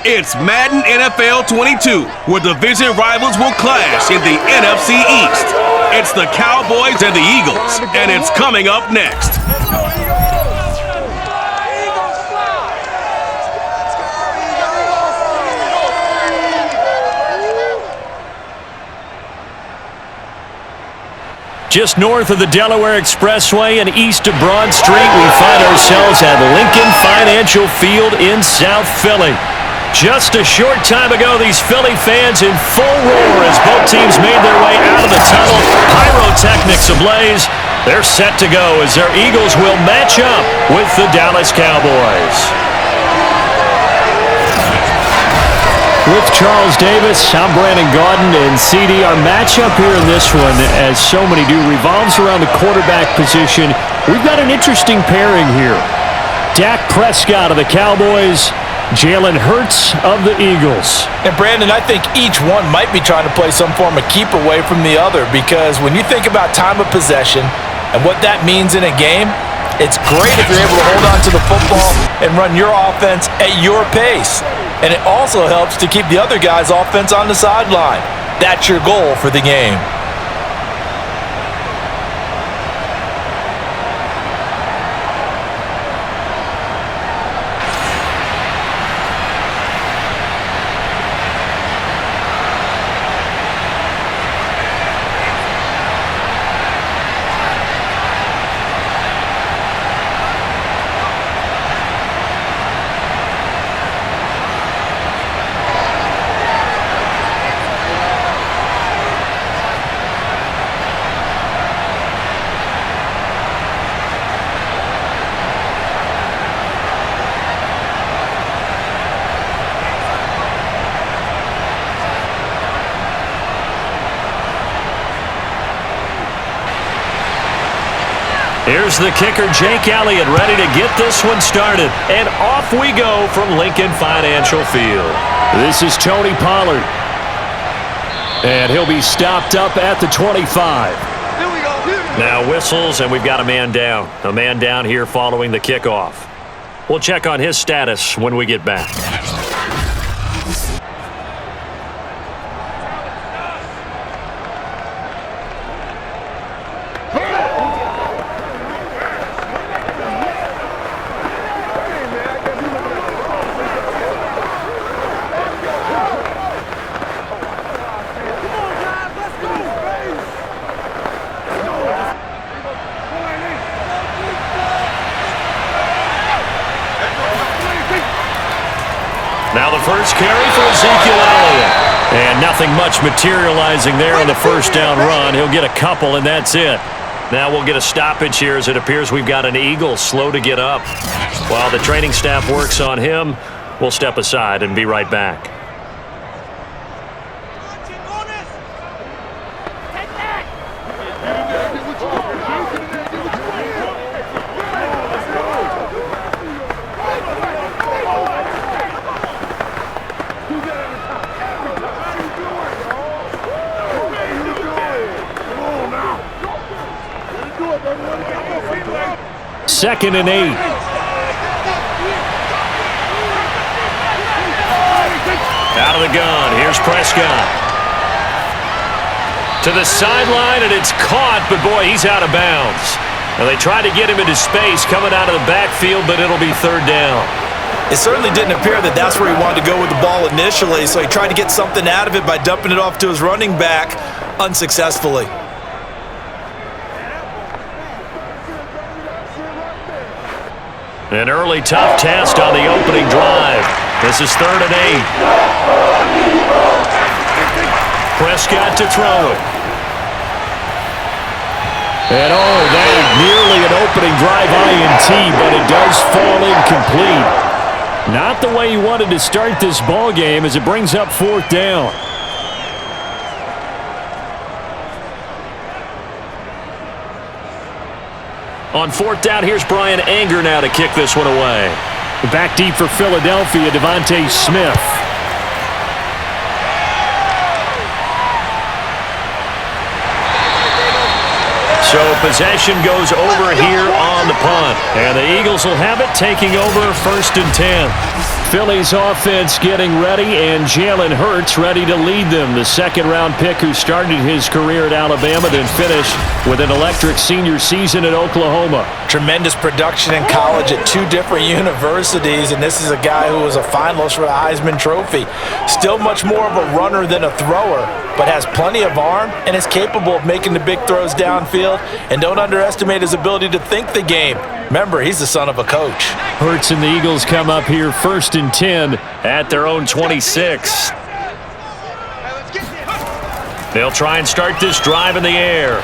It's Madden NFL 22, where division rivals will clash in the NFC East. It's the Cowboys and the Eagles, and it's coming up next. Just north of the Delaware Expressway and east of Broad Street, we find ourselves at Lincoln Financial Field in South Philly. Just a short time ago, these Philly fans in full roar as both teams made their way out of the tunnel. Pyrotechnics ablaze. They're set to go as their Eagles will match up with the Dallas Cowboys. With Charles Davis, I'm Brandon Gaudin, and CD, our matchup here in this one, as so many do, revolves around the quarterback position. We've got an interesting pairing here. Dak Prescott of the Cowboys, Jalen Hurts of the Eagles. And Brandon, I think each one might be trying to play some form of keep away from the other, because when you think about time of possession and what that means in a game, it's great if you're able to hold on to the football and run your offense at your pace. And it also helps to keep the other guy's offense on the sideline. That's your goal for the game. Here's the kicker, Jake Elliott, ready to get this one started. And off we go from Lincoln Financial Field. This is Tony Pollard. And he'll be stopped up at the 25. Now whistles, and we've got a man down. A man down here following the kickoff. We'll check on his status when we get back. Now the first carry for Ezekiel Elliott. And nothing much materializing there on the first down run. He'll get a couple, and that's it. Now we'll get a stoppage here as it appears we've got an Eagle slow to get up. While the training staff works on him, we'll step aside and be right back. Second and 8. Out of the gun. Here's Prescott. To the sideline, and it's caught, but boy, he's out of bounds. Now they tried to get him into space coming out of the backfield, but it'll be third down. It certainly didn't appear that that's where he wanted to go with the ball initially, so he tried to get something out of it by dumping it off to his running back unsuccessfully. An early tough test on the opening drive. This is third and 8. Prescott to throw it. And that is nearly an opening drive INT, but it does fall incomplete. Not the way he wanted to start this ball game as it brings up fourth down. On fourth down, here's Brian Anger now to kick this one away. Back deep for Philadelphia, Devontae Smith. So possession goes over here on the punt. And the Eagles will have it, taking over first and 10. Phillies offense getting ready, and Jalen Hurts ready to lead them. The second-round pick who started his career at Alabama, then finished with an electric senior season at Oklahoma. Tremendous production in college at 2 different universities, and this is a guy who was a finalist for the Heisman Trophy. Still much more of a runner than a thrower, but has plenty of arm and is capable of making the big throws downfield. And don't underestimate his ability to think the game. Remember, he's the son of a coach. Hurts and the Eagles come up here 1st and 10 at their own 26. They'll try and start this drive in the air.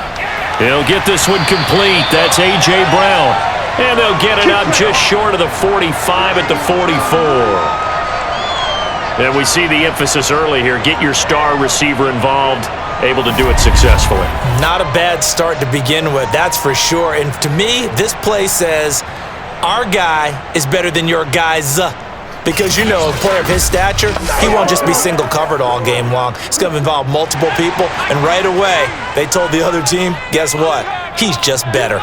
He'll get this one complete. That's A.J. Brown. And they'll get it up just short of the 45 at the 44. And we see the emphasis early here. Get your star receiver involved. Able to do it successfully. Not a bad start to begin with, that's for sure. And to me, this play says our guy is better than your guy's. Because, you know, a player of his stature, he won't just be single covered all game long. It's going to involve multiple people. And right away, they told the other team, guess what? He's just better.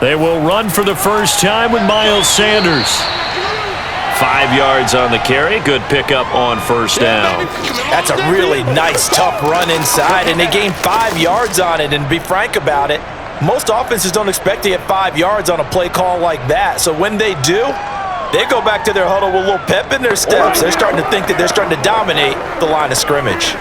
They will run for the first time with Miles Sanders. 5 yards on the carry. Good pickup on first down. That's a really nice, tough run inside, and they gained 5 yards on it. And to be frank about it, most offenses don't expect to get 5 yards on a play call like that. So when they do, they go back to their huddle with a little pep in their steps. They're starting to think that they're starting to dominate the line of scrimmage.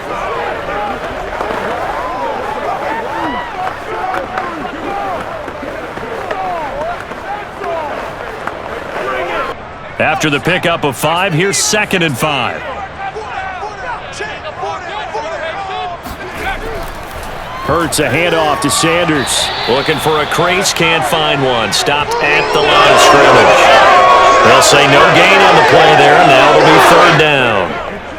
After the pickup of 5, here's 2nd and 5. Hurts a handoff to Sanders. Looking for a crease, can't find one. Stopped at the line of scrimmage. They'll say no gain on the play there. Now it'll be 3rd down.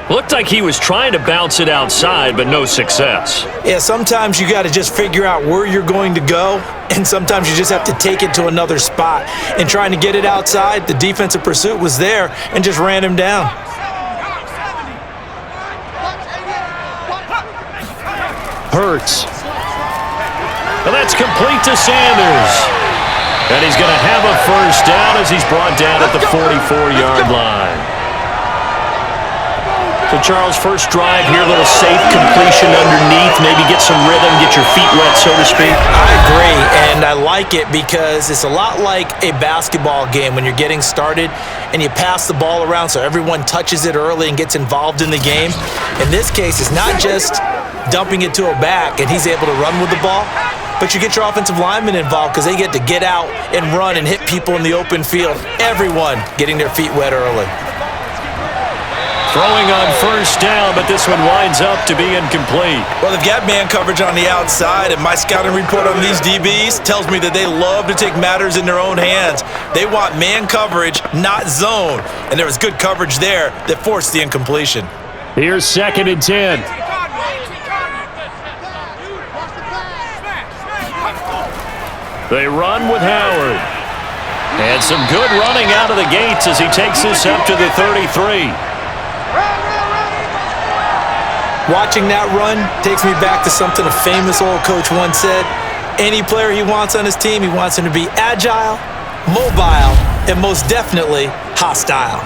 Looked like he was trying to bounce it outside, but no success. Yeah, sometimes you got to just figure out where you're going to go, and sometimes you just have to take it to another spot. And trying to get it outside, the defensive pursuit was there and just ran him down. Hurts. And that's complete to Sanders. And he's going to have a first down as he's brought down at the 44-yard line. So, Charles, first drive here, a little safe completion underneath, maybe get some rhythm, get your feet wet, so to speak. I agree, and I like it because it's a lot like a basketball game when you're getting started and you pass the ball around so everyone touches it early and gets involved in the game. In this case, it's not just dumping it to a back and he's able to run with the ball, but you get your offensive linemen involved because they get to get out and run and hit people in the open field. Everyone getting their feet wet early. Throwing on first down, but this one winds up to be incomplete. Well, they've got man coverage on the outside, and my scouting report on these DBs tells me that they love to take matters in their own hands. They want man coverage, not zone, and there was good coverage there that forced the incompletion. Here's 2nd and 10. They run with Howard. And some good running out of the gates as he takes this up to the 33. Watching that run takes me back to something a famous old coach once said. Any player he wants on his team, he wants him to be agile, mobile, and most definitely hostile.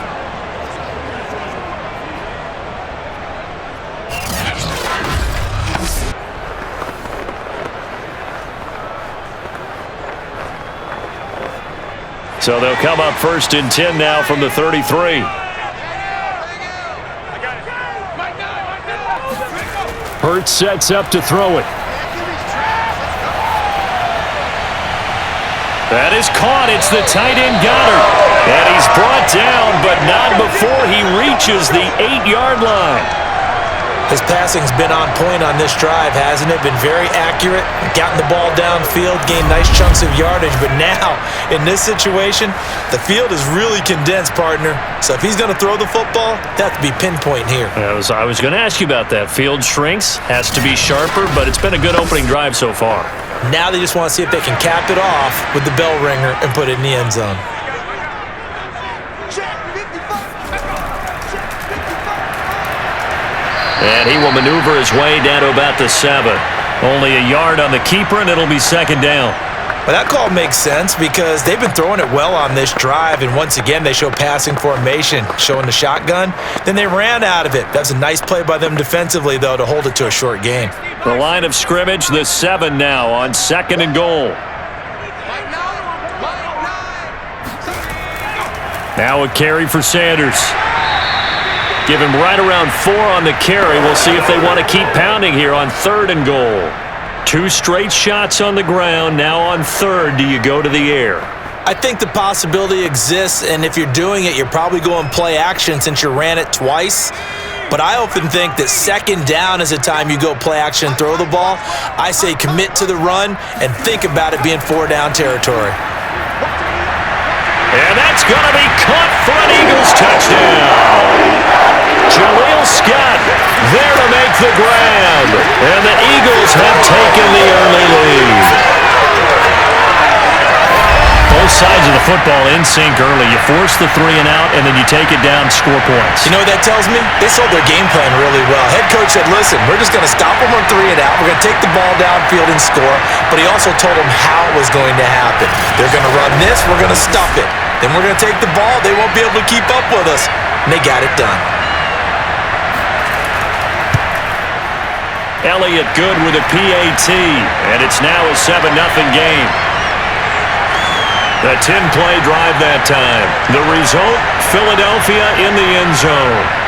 So they'll come up 1st and 10 now from the 33. Hurts sets up to throw it. That is caught. It's the tight end Goddard. And he's brought down, but not before he reaches the 8-yard line. His passing's been on point on this drive, hasn't it? Been very accurate, gotten the ball downfield, gained nice chunks of yardage. But now, in this situation, the field is really condensed, partner. So if he's going to throw the football, that has to be pinpoint here. I was going to ask you about that. Field shrinks, has to be sharper, but it's been a good opening drive so far. Now they just want to see if they can cap it off with the bell ringer and put it in the end zone. And he will maneuver his way down to about the 7. Only a yard on the keeper, and it'll be 2nd down. Well, that call makes sense because they've been throwing it well on this drive, and once again, they show passing formation, showing the shotgun. Then they ran out of it. That's a nice play by them defensively, though, to hold it to a short game. The line of scrimmage, the 7 now on 2nd and goal. Now a carry for Sanders. Give him right around 4 on the carry. We'll see if they want to keep pounding here on 3rd and goal. 2 straight shots on the ground. Now on 3rd, do you go to the air? I think the possibility exists, and if you're doing it, you're probably going play action since you ran it twice. But I often think that 2nd down is a time you go play action and throw the ball. I say commit to the run and think about it being 4 down territory. And that's going to be caught for an Eagles touchdown. Jaleel Scott there to make the grab. And the Eagles have taken the early lead. Both sides of the football in sync early. You force the 3 and out, and then you take it down, score points. You know what that tells me? They sold their game plan really well. Head coach said, listen, we're just going to stop them on 3 and out. We're going to take the ball downfield and score. But he also told them how it was going to happen. They're going to run this. We're going to stop it. Then we're going to take the ball. They won't be able to keep up with us. And they got it done. Elliott good with a PAT, and it's now a 7-0 game. The 10-play drive that time. The result, Philadelphia in the end zone.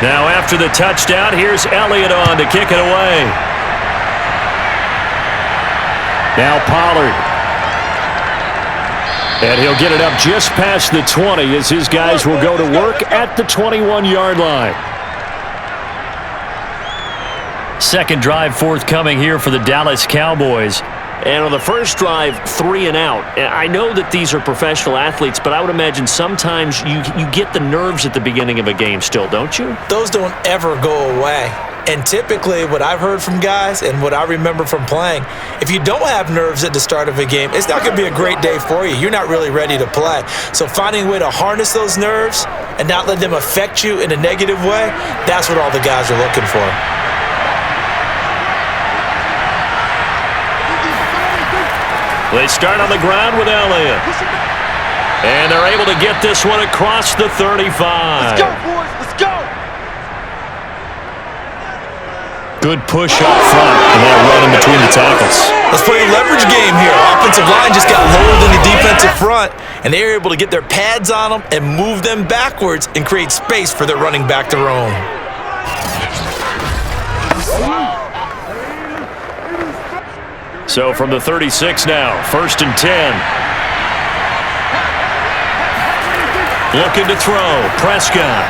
Now after the touchdown, here's Elliott on to kick it away. Now Pollard. And he'll get it up just past the 20 as his guys will go to work at the 21-yard line. Second drive forthcoming here for the Dallas Cowboys. And on the first drive, 3 and out. I know that these are professional athletes, but I would imagine sometimes you get the nerves at the beginning of a game still, don't you? Those don't ever go away. And typically what I've heard from guys and what I remember from playing, if you don't have nerves at the start of a game, it's not going to be a great day for you. You're not really ready to play. So finding a way to harness those nerves and not let them affect you in a negative way, that's what all the guys are looking for. They start on the ground with Elliott. And they're able to get this one across the 35. Let's go, boys. Let's go. Good push up front, and that run in between the tackles. Let's play a leverage game here. Offensive line just got lower than the defensive front, and they were able to get their pads on them and move them backwards and create space for their running back to roam. So from the 36 now, 1st and 10. Looking to throw, Prescott.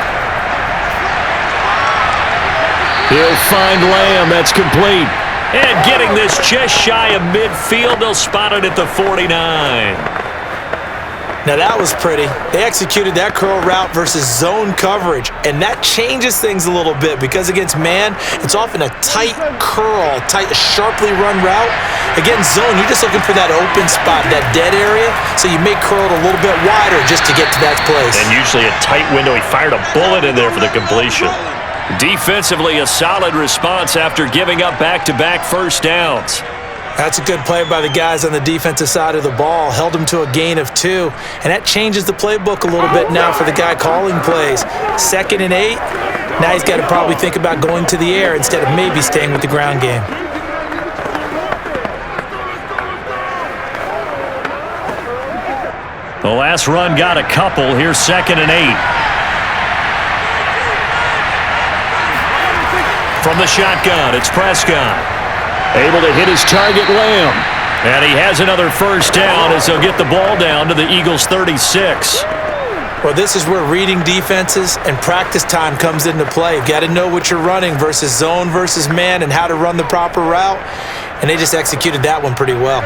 He'll find Lamb, that's complete. And getting this just shy of midfield, they'll spot it at the 49. Now that was pretty. They executed that curl route versus zone coverage, and that changes things a little bit because against man, it's often a tight curl, sharply run route. Against zone, you're just looking for that open spot, that dead area, so you may curl it a little bit wider just to get to that place. And usually a tight window. He fired a bullet in there for the completion. Defensively, a solid response after giving up back-to-back first downs. That's a good play by the guys on the defensive side of the ball. Held them to a gain of 2. And that changes the playbook a little bit now for the guy calling plays. 2nd and 8. Now he's got to probably think about going to the air instead of maybe staying with the ground game. The last run got a couple. Here's 2nd and 8. From the shotgun, it's Prescott. Able to hit his target, Lamb. And he has another first down as they'll get the ball down to the Eagles' 36. Well, this is where reading defenses and practice time comes into play. You got to know what you're running versus zone versus man and how to run the proper route. And they just executed that one pretty well.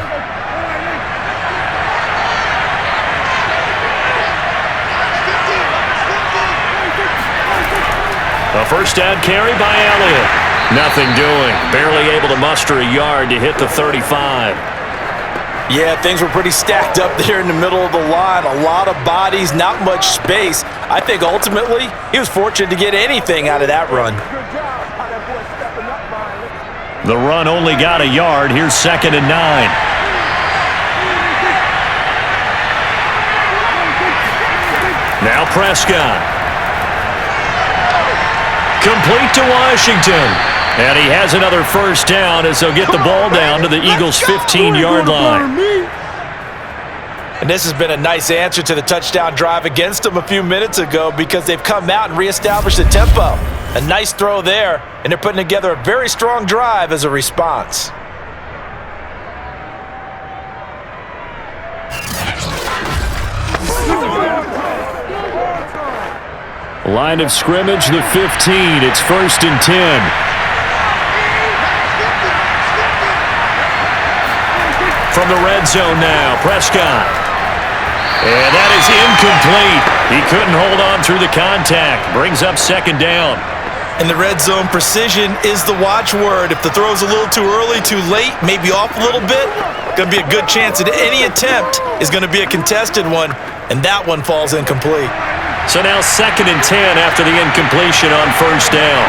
A first down carry by Elliott. Nothing doing. Barely able to muster a yard to hit the 35. Yeah, things were pretty stacked up there in the middle of the line. A lot of bodies, not much space. I think ultimately he was fortunate to get anything out of that run. The run only got a yard. Here's 2nd and 9. Now Prescott. Complete to Washington. And he has another first down as they'll get the ball down to the Eagles' 15-yard line. And this has been a nice answer to the touchdown drive against them a few minutes ago because they've come out and reestablished the tempo. A nice throw there, and they're putting together a very strong drive as a response. Line of scrimmage, the 15. It's 1st and 10. From the red zone now, Prescott. And that is incomplete. He couldn't hold on through the contact. Brings up 2nd down. In the red zone, precision is the watchword. If the throw's a little too early, too late, maybe off a little bit, going to be a good chance that any attempt is going to be a contested one, and that one falls incomplete. So now 2nd and 10 after the incompletion on first down.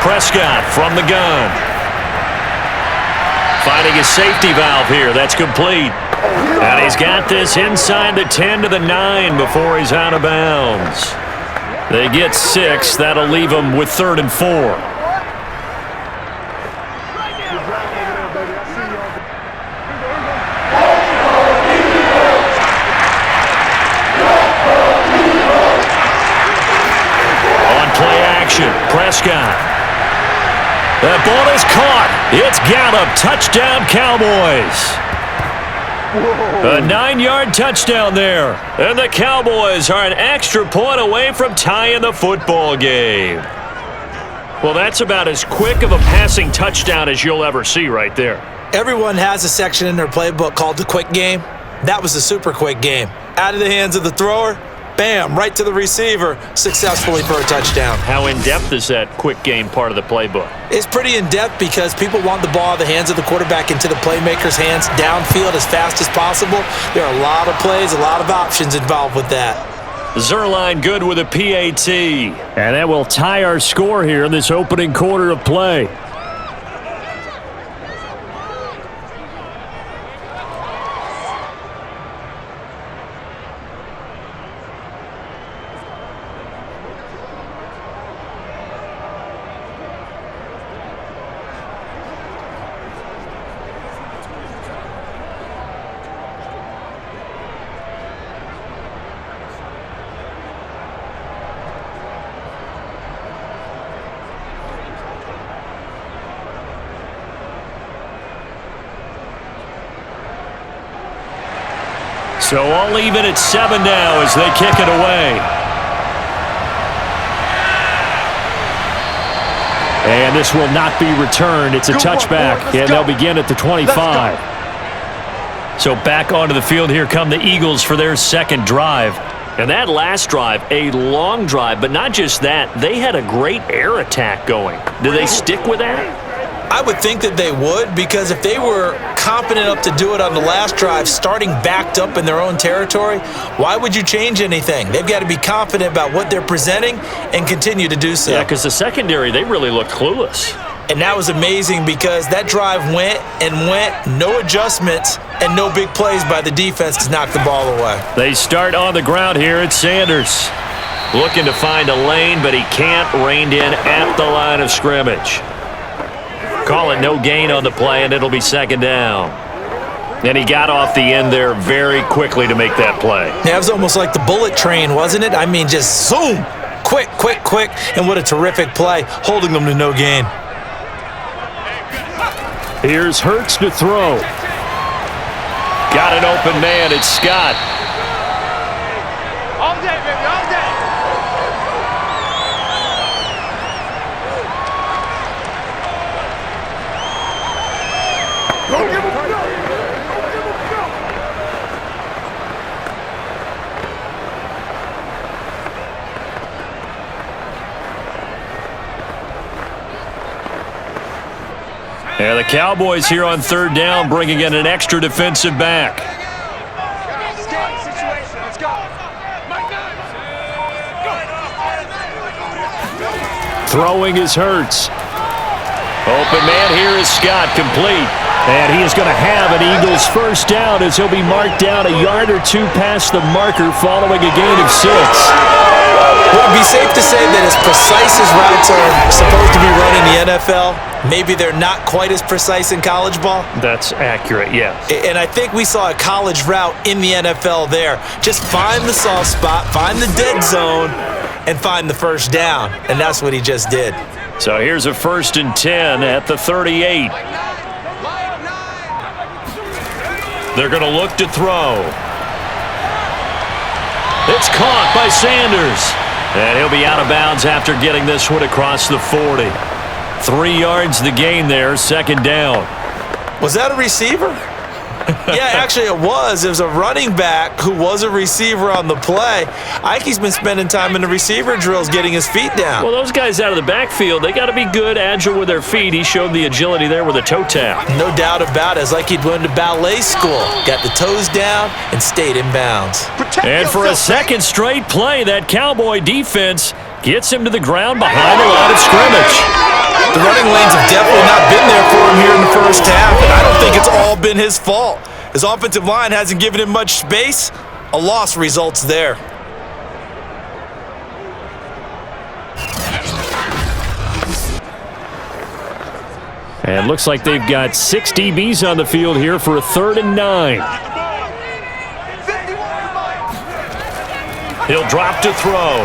Prescott from the gun. Finding a safety valve here. That's complete. And he's got this inside the 10 to the 9 before he's out of bounds. They get 6. That'll leave them with 3rd and 4. On play action, Prescott. That ball is caught. It's Gallup. Touchdown, Cowboys. A 9-yard touchdown there. And the Cowboys are an extra point away from tying the football game. Well, that's about as quick of a passing touchdown as you'll ever see right there. Everyone has a section in their playbook called the quick game. That was the super quick game. Out of the hands of the thrower, bam, right to the receiver, successfully for a touchdown. How in-depth is that quick game part of the playbook? It's pretty in-depth because people want the ball out of the hands of the quarterback into the playmaker's hands downfield as fast as possible. There are a lot of plays, a lot of options involved with that. Zerline good with a PAT. And that will tie our score here in this opening quarter of play. So all even at 7 now as they kick it away. And this will not be returned. It's a touchback, and they'll begin at the 25. So back onto the field, here come the Eagles for their second drive. And that last drive, a long drive, but not just that. They had a great air attack going. Do they stick with that? I would think that they would, because if they were confident enough to do it on the last drive, starting backed up in their own territory, why would you change anything? They've got to be confident about what they're presenting and continue to do so. Yeah, because the secondary, they really looked clueless. And that was amazing because that drive went and went, no adjustments and no big plays by the defense to knock the ball away. They start on the ground here at Sanders. Looking to find a lane, but he can't, reined in at the line of scrimmage. Call it no gain on the play, and it'll be second down. And he got off the end there very quickly to make that play. Yeah, it was almost like the bullet train, wasn't it? I mean, just zoom, quick, quick, quick, and what a terrific play, holding them to no gain. Here's Hurts to throw. Got an open man. It's Scott. And the Cowboys here on third down bringing in an extra defensive back. Throwing is Hurts. Open man here is Scott, complete. And he is going to have an Eagles first down as he'll be marked down a yard or two past the marker following a gain of 6. Would it be safe to say that as precise as routes are supposed to be run in the NFL, maybe they're not quite as precise in college ball? That's accurate, yes. And I think we saw a college route in the NFL there. Just find the soft spot, find the dead zone, and find the first down. And that's what he just did. So here's a 1st and 10 at the 38. They're going to look to throw. It's caught by Sanders. And he'll be out of bounds after getting this one across the 40. 3 yards the gain there, 2nd down. Was that a receiver? Yeah, actually it was. It was a running back who was a receiver on the play. Ike's been spending time in the receiver drills getting his feet down. Well, those guys out of the backfield, they got to be good, agile with their feet. He showed the agility there with a toe tap. No doubt about it. It's like he'd went to ballet school. Got the toes down and stayed in bounds. And for a second straight play, that Cowboy defense gets him to the ground behind the line of scrimmage. The running lanes have definitely not been there for him here in the first half, and I don't think it's all been his fault. His offensive line hasn't given him much space. A loss results there. And looks like they've got 6 DBs on the field here for a 3rd and 9. He'll drop to throw.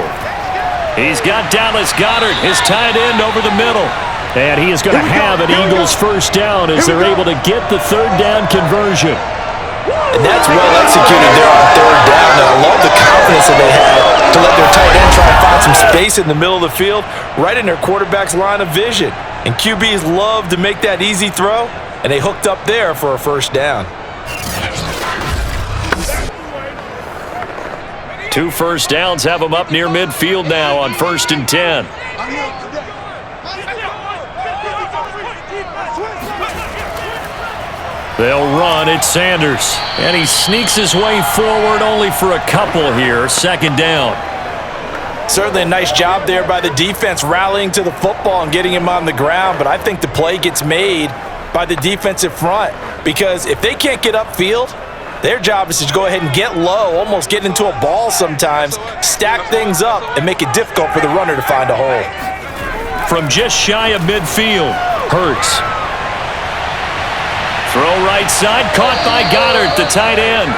He's got Dallas Goedert, his tight end, over the middle. And he is going to have an Eagles first down as they're able to get the 3rd down conversion. And that's well executed there on 3rd down. And I love the confidence that they had to let their tight end try and find some space in the middle of the field, right in their quarterback's line of vision. And QBs love to make that easy throw, and they hooked up there for a first down. 2 first downs have them up near midfield now on 1st and 10. They'll run. It's Sanders. And he sneaks his way forward only for a couple here. 2nd down. Certainly a nice job there by the defense rallying to the football and getting him on the ground. But I think the play gets made by the defensive front, because if they can't get upfield, their job is to go ahead and get low, almost get into a ball sometimes, stack things up, and make it difficult for the runner to find a hole. From just shy of midfield, Hurts. Throw right side, caught by Goddard, the tight end.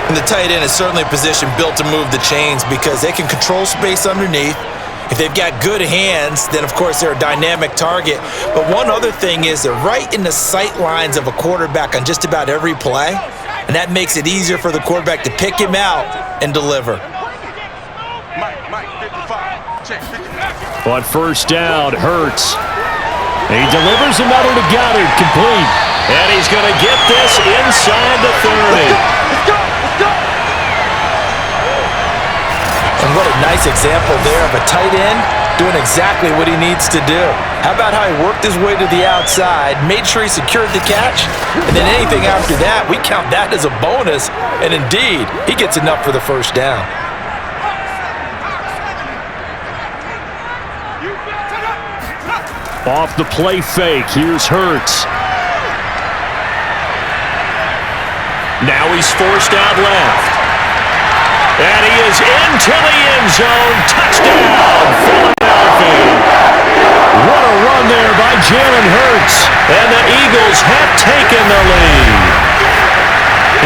And the tight end is certainly a position built to move the chains because they can control space underneath. If they've got good hands, then of course they're a dynamic target. But one other thing is they're right in the sight lines of a quarterback on just about every play, and that makes it easier for the quarterback to pick him out and deliver. On 1st down, Hurts. He delivers another to Goddard, complete. And he's going to get this inside the 30. Let's go! And what a nice example there of a tight end doing exactly what he needs to do. How about how he worked his way to the outside, made sure he secured the catch, and then anything after that, we count that as a bonus. And indeed, he gets enough for the first down. Off the play fake, here's Hurts. Now he's forced out left. And he is into the end zone. Touchdown, Philadelphia. What a run there by Jalen Hurts. And the Eagles have taken the lead.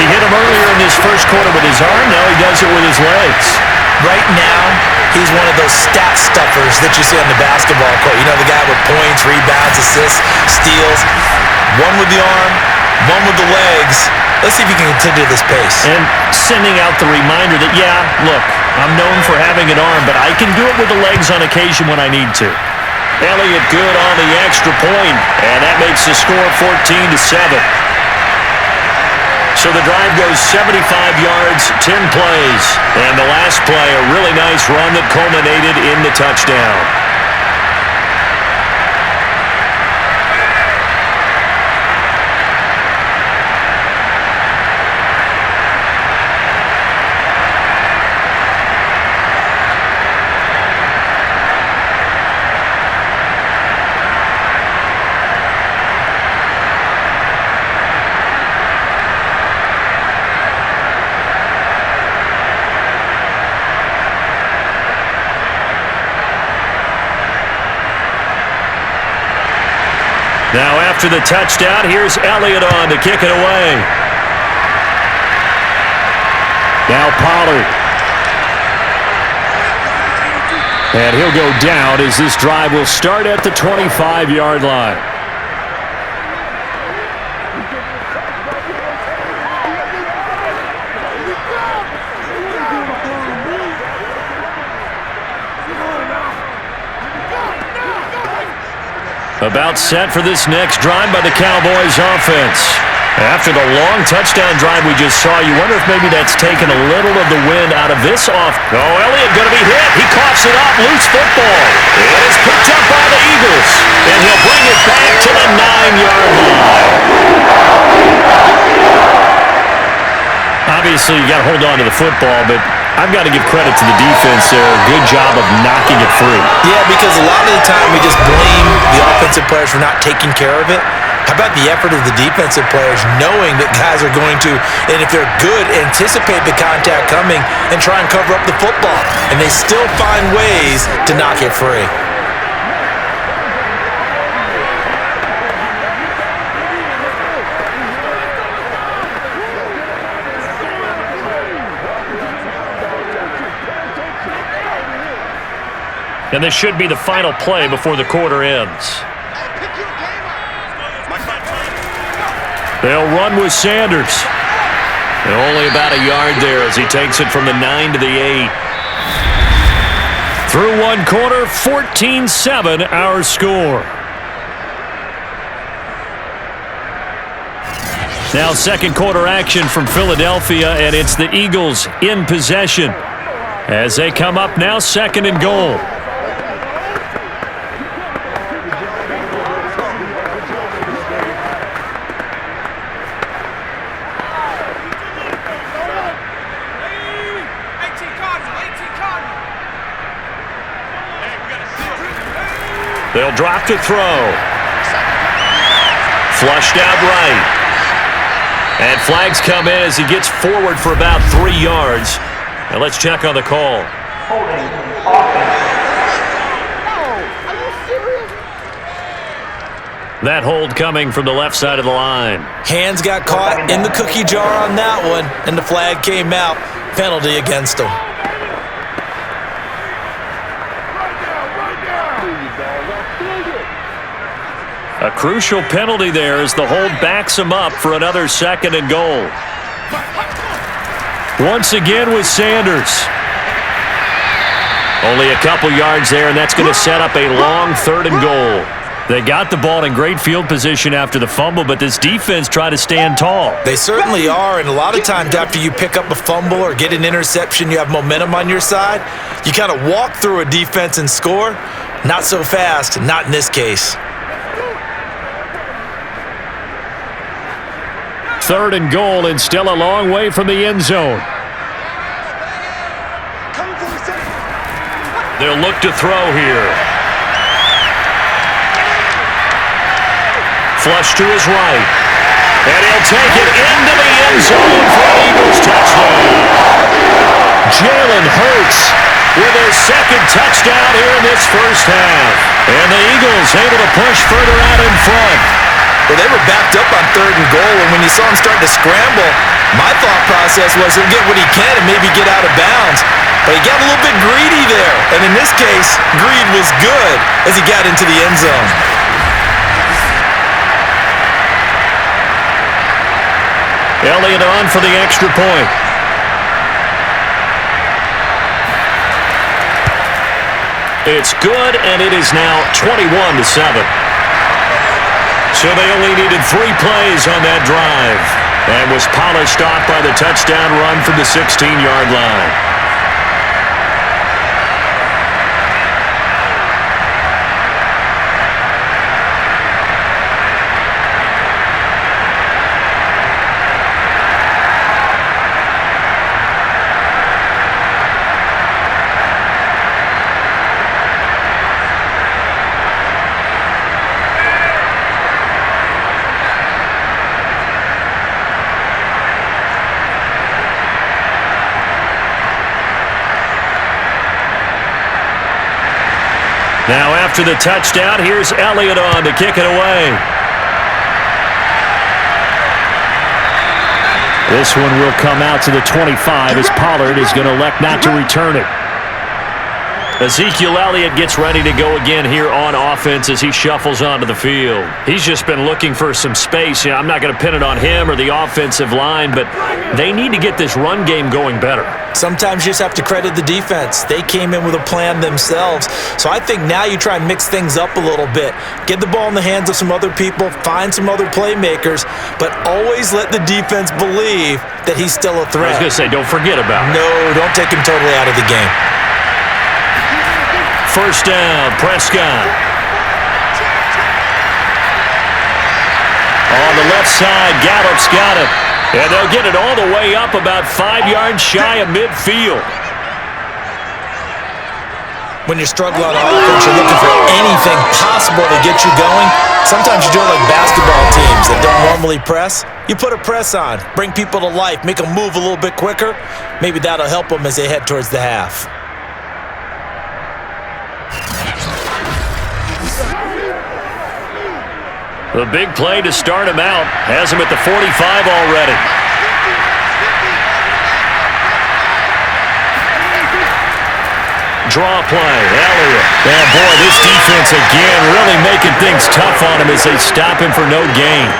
He hit him earlier in this first quarter with his arm. Now he does it with his legs. Right now, he's one of those stat stuffers that you see on the basketball court. You know, the guy with points, rebounds, assists, steals. One with the arm, one with the legs. Let's see if he can continue this pace. And sending out the reminder that, yeah, look, I'm known for having an arm, but I can do it with the legs on occasion when I need to. Elliott good on the extra point, and that makes the score 14-7. So the drive goes 75 yards, 10 plays, and the last play, a really nice run that culminated in the touchdown. Now after the touchdown, here's Elliott on to kick it away. Now Pollard. And he'll go down as this drive will start at the 25-yard line. About set for this next drive by the Cowboys offense. After the long touchdown drive we just saw, you wonder if maybe that's taken a little of the wind out of this off. Oh, Elliott going to be hit. He coughs it up. Loose football. It is picked up by the Eagles. And he'll bring it back to the 9-yard line. Obviously, you got to hold on to the football, but I've got to give credit to the defense there. Good job of knocking it free. Yeah, because a lot of the time we just blame the offensive players for not taking care of it. How about the effort of the defensive players knowing that guys are going to, and if they're good, anticipate the contact coming and try and cover up the football. And they still find ways to knock it free. And this should be the final play before the quarter ends. They'll run with Sanders. And only about a yard there as he takes it from the 9 to the 8. Through one quarter, 14-7 our score. Now second quarter action from Philadelphia, and it's the Eagles in possession as they come up now second and goal. They'll drop to throw. Flushed out right. And flags come in as he gets forward for about 3 yards. Now let's check on the call. That hold coming from the left side of the line. Hands got caught in the cookie jar on that one, and the flag came out. Penalty against him. A crucial penalty there as the hold backs him up for another second and goal. Once again with Sanders. Only a couple yards there, and that's going to set up a long third and goal. They got the ball in great field position after the fumble, but this defense tried to stand tall. They certainly are, and a lot of times after you pick up a fumble or get an interception, you have momentum on your side. You kind of walk through a defense and score. Not so fast, not in this case. Third and goal, and still a long way from the end zone. They'll look to throw here. Flush to his right. And he'll take it into the end zone for an Eagles touchdown. Jalen Hurts with his second touchdown here in this first half. And the Eagles able to push further out in front. Well, they were backed up on third and goal, and when you saw him start to scramble, my thought process was he'll get what he can and maybe get out of bounds. But he got a little bit greedy there, and in this case, greed was good as he got into the end zone. Elliott on for the extra point. It's good, and it is now 21-7. So they only needed 3 plays on that drive and was polished off by the touchdown run from the 16-yard line. Now after the touchdown, here's Elliott on to kick it away. This one will come out to the 25 as Pollard is going to elect not to return it. Ezekiel Elliott gets ready to go again here on offense as he shuffles onto the field. He's just been looking for some space. I'm not going to pin it on him or the offensive line, but they need to get this run game going better. Sometimes you just have to credit the defense. They came in with a plan themselves. So I think now you try and mix things up a little bit. Get the ball in the hands of some other people, find some other playmakers, but always let the defense believe that he's still a threat. I was going to say, don't forget about it. No, don't take him totally out of the game. First down, Prescott. On the left side, Gallup's got it. And they'll get it all the way up about 5 yards shy of midfield. When you're struggling on offense, you're looking for anything possible to get you going. Sometimes you do it like basketball teams that don't normally press. You put a press on, bring people to life, make them move a little bit quicker. Maybe that'll help them as they head towards the half. The big play to start him out has him at the 45 already. Draw play, Elliott. And boy, this defense again really making things tough on him as they stop him for no gain.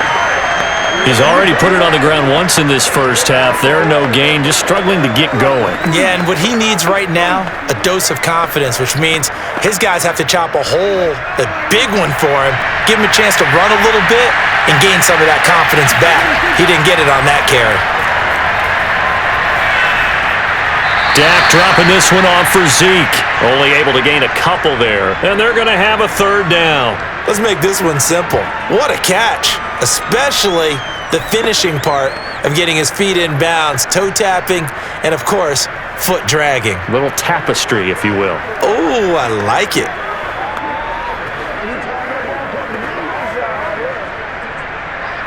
He's already put it on the ground once in this first half. There, no gain, just struggling to get going. Yeah, and what he needs right now, a dose of confidence, which means his guys have to chop a hole, a big one for him, give him a chance to run a little bit and gain some of that confidence back. He didn't get it on that carry. Dak dropping this one off for Zeke. Only able to gain a couple there, and they're going to have a third down. Let's make this one simple. What a catch, especially the finishing part of getting his feet in bounds, toe tapping, and of course, foot dragging. Little tapestry, if you will. Oh, I like it.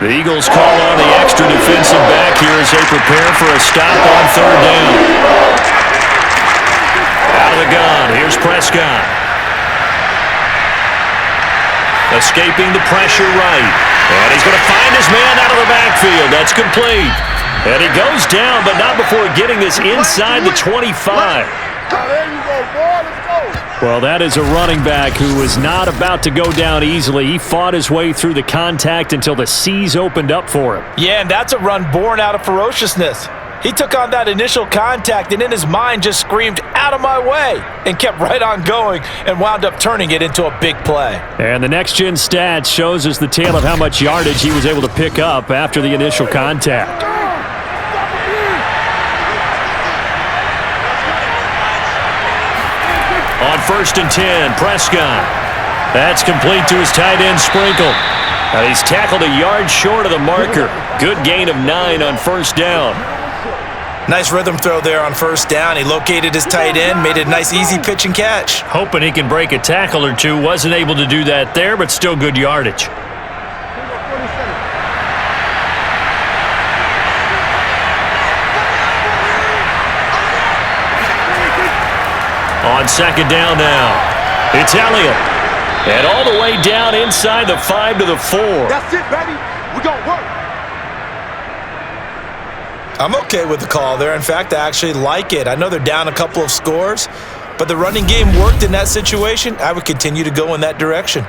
The Eagles call on the extra defensive back here as they prepare for a stop on third down. Out of the gun, here's Prescott. Escaping the pressure right. And he's going to find his man out of the backfield. That's complete. And he goes down, but not before getting this inside the 25. There you go, boy. Let's go. Well, that is a running back who was not about to go down easily. He fought his way through the contact until the seas opened up for him. Yeah, and that's a run born out of ferociousness. He took on that initial contact and in his mind just screamed, "Out of my way," and kept right on going and wound up turning it into a big play. And the next-gen stats shows us the tale of how much yardage he was able to pick up after the initial contact. On 1st and 10, Prescott. That's complete to his tight end, Sprinkle. And he's tackled a yard short of the marker. Good gain of 9 on first down. Nice rhythm throw there on first down. He located his tight end, made it a nice easy pitch and catch. Hoping he can break a tackle or two. Wasn't able to do that there, but still good yardage. On second down now, it's Elliott. And all the way down inside the 5 to the 4. That's it, baby. We're going to work. I'm okay with the call there. In fact, I actually like it. I know they're down a couple of scores, but the running game worked in that situation. I would continue to go in that direction.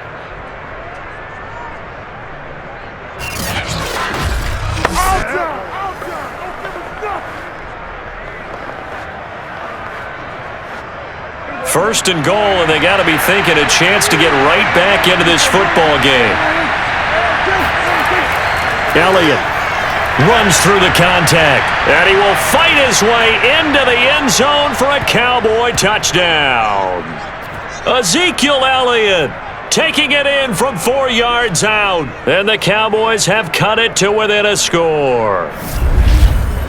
First and goal, and they got to be thinking a chance to get right back into this football game. Elliott runs through the contact, and he will fight his way into the end zone for a Cowboy touchdown. Ezekiel Elliott taking it in from 4 yards out, and the Cowboys have cut it to within a score.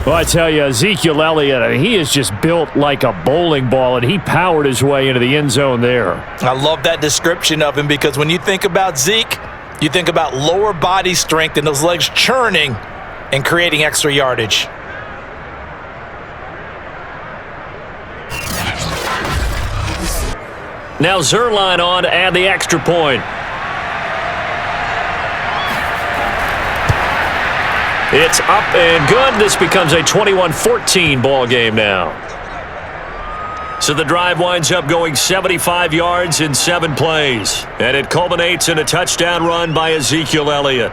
Well, I tell you, Ezekiel Elliott, he is just built like a bowling ball, and he powered his way into the end zone there. I love that description of him because when you think about Zeke, you think about lower body strength and those legs churning and creating extra yardage. Now Zerline on to add the extra point. It's up and good. This becomes a 21-14 ball game now. So the drive winds up going 75 yards in 7 plays. And it culminates in a touchdown run by Ezekiel Elliott.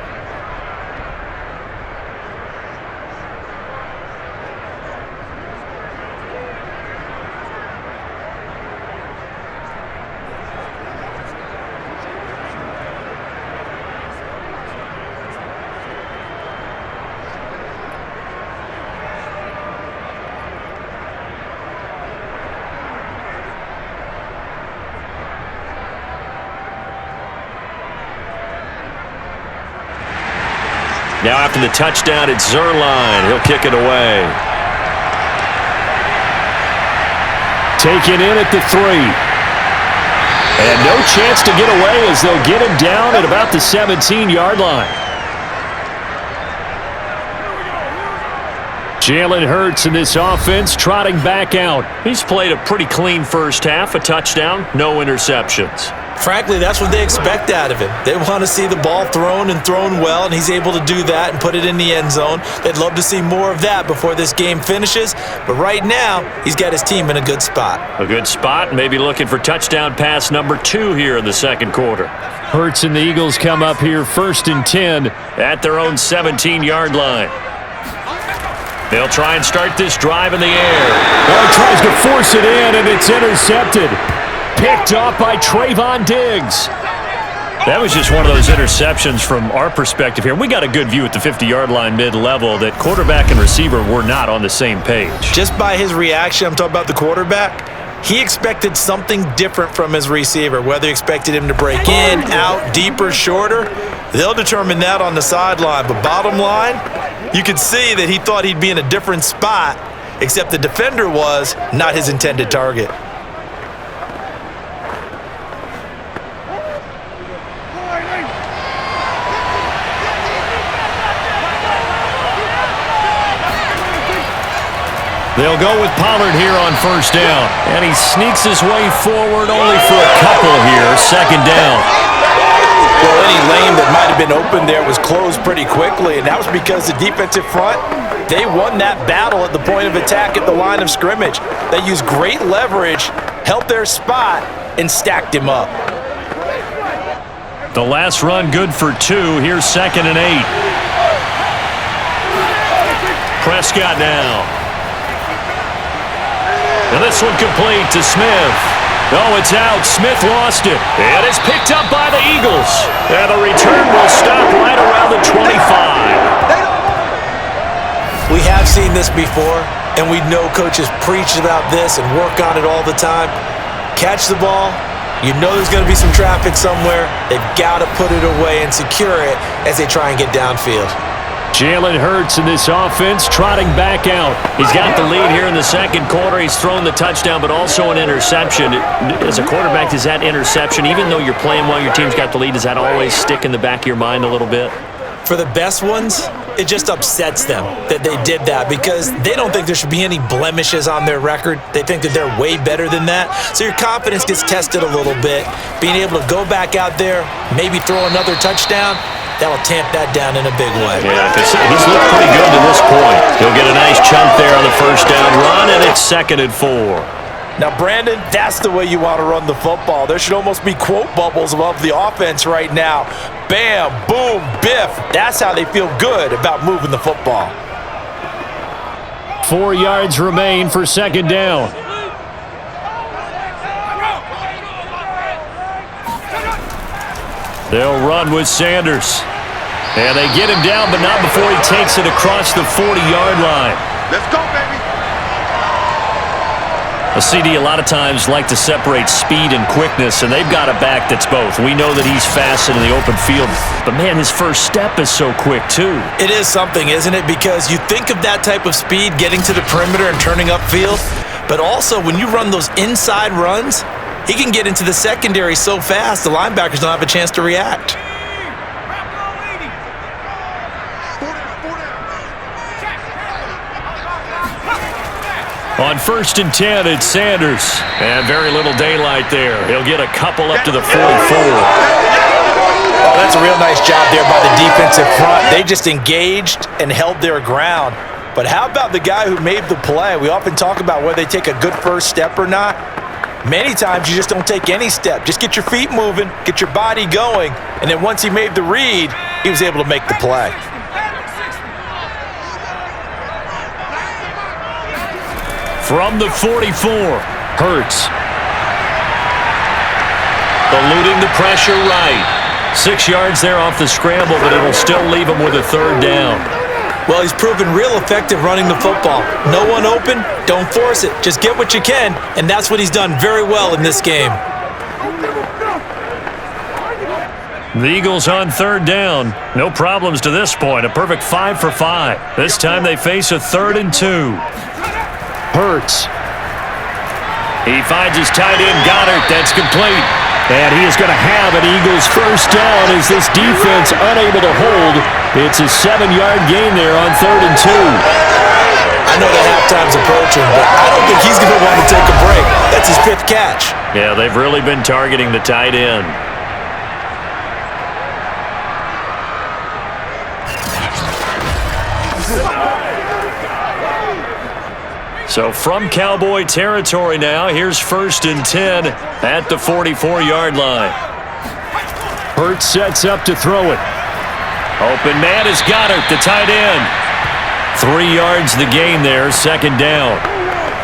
Now after the touchdown, it's Zerline. He'll kick it away. Taken in at the 3. And no chance to get away as they'll get him down at about the 17-yard line. Jalen Hurts in this offense trotting back out. He's played a pretty clean first half, a touchdown, no interceptions. Frankly, that's what they expect out of him. They want to see the ball thrown and thrown well, and he's able to do that and put it in the end zone. They'd love to see more of that before this game finishes, but right now, he's got his team in a good spot. A good spot, maybe looking for touchdown pass number 2 here in the second quarter. Hurts and the Eagles come up here 1st and 10 at their own 17-yard line. They'll try and start this drive in the air. Well, tries to force it in, and it's intercepted. Picked off by Trayvon Diggs. That was just one of those interceptions from our perspective here. We got a good view at the 50-yard line mid-level that quarterback and receiver were not on the same page. Just by his reaction, I'm talking about the quarterback, he expected something different from his receiver, whether he expected him to break in, out, deeper, shorter. They'll determine that on the sideline. But bottom line, you could see that he thought he'd be in a different spot, except the defender was not his intended target. They'll go with Pollard here on 1st down. And he sneaks his way forward only for a couple here. 2nd down. Well, any lane that might have been open there was closed pretty quickly, and that was because the defensive front, they won that battle at the point of attack at the line of scrimmage. They used great leverage, held their spot, and stacked him up. The last run good for 2. Here's 2nd and 8. Prescott now. And this one complete to Smith. Oh, it's out. Smith lost it. And it's picked up by the Eagles. And the return will stop right around the 25. We have seen this before, and we know coaches preach about this and work on it all the time. Catch the ball. You know there's going to be some traffic somewhere. They've got to put it away and secure it as they try and get downfield. Jalen Hurts in this offense trotting back out. He's got the lead here in the second quarter. He's thrown the touchdown, but also an interception. As a quarterback, does that interception, even though you're playing well, your team's got the lead, does that always stick in the back of your mind a little bit? For the best ones, it just upsets them that they did that because they don't think there should be any blemishes on their record. They think that they're way better than that. So your confidence gets tested a little bit. Being able to go back out there, maybe throw another touchdown, that'll tamp that down in a big way. Yeah, because he's looked pretty good to this point. He'll get a nice chunk there on the 1st down run, and it's 2nd and 4. Now, Brandon, that's the way you want to run the football. There should almost be quote bubbles above the offense right now. Bam, boom, biff. That's how they feel good about moving the football. 4 yards remain for 2nd down. They'll run with Sanders. And they get him down, but not before he takes it across the 40-yard line. Let's go, baby. A CD a lot of times like to separate speed and quickness, and they've got a back that's both. We know that he's fast in the open field, but man, his first step is so quick too. It is something, isn't it? Because you think of that type of speed getting to the perimeter and turning upfield, but also when you run those inside runs, he can get into the secondary so fast, the linebackers don't have a chance to react. On 1st and 10, it's Sanders. And very little daylight there. He'll get a couple up to the 44. Oh, that's a real nice job there by the defensive front. They just engaged and held their ground. But how about the guy who made the play? We often talk about whether they take a good first step or not. Many times you just don't take any step. Just get your feet moving, get your body going, and then once he made the read, he was able to make the play. From the 44, Hurts. Eluding the pressure right. 6 yards there off the scramble, but it'll still leave him with a third down. Well, he's proven real effective running the football. No one open, don't force it. Just get what you can, and that's what he's done very well in this game. The Eagles on third down. No problems to this point. A perfect 5 for 5. This time they face a 3rd and 2. Hurts. He finds his tight end, Goddard. That's complete. And he is going to have an Eagles first down as this defense unable to hold. It's a 7-yard gain there on 3rd and 2. I know that halftime's approaching, but I don't think he's going to want to take a break. That's his 5th catch. Yeah, they've really been targeting the tight end. So from Cowboy territory now, here's 1st and 10 at the 44-yard line. Hurts sets up to throw it. Open man is Goddard, the tight end. 3 yards the gain there, 2nd down.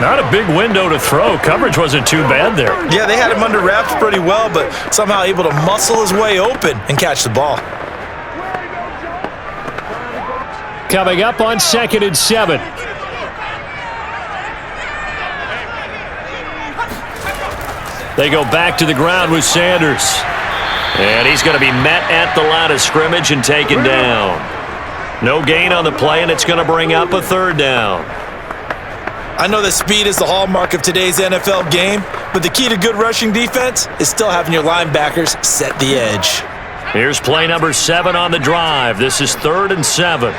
Not a big window to throw. Coverage wasn't too bad there. Yeah, they had him under wraps pretty well, but somehow able to muscle his way open and catch the ball. Coming up on 2nd and 7. They go back to the ground with Sanders. And he's going to be met at the line of scrimmage and taken down. No gain on the play, and it's going to bring up a 3rd down. I know that speed is the hallmark of today's NFL game, but the key to good rushing defense is still having your linebackers set the edge. Here's play number 7 on the drive. This is 3rd and 7.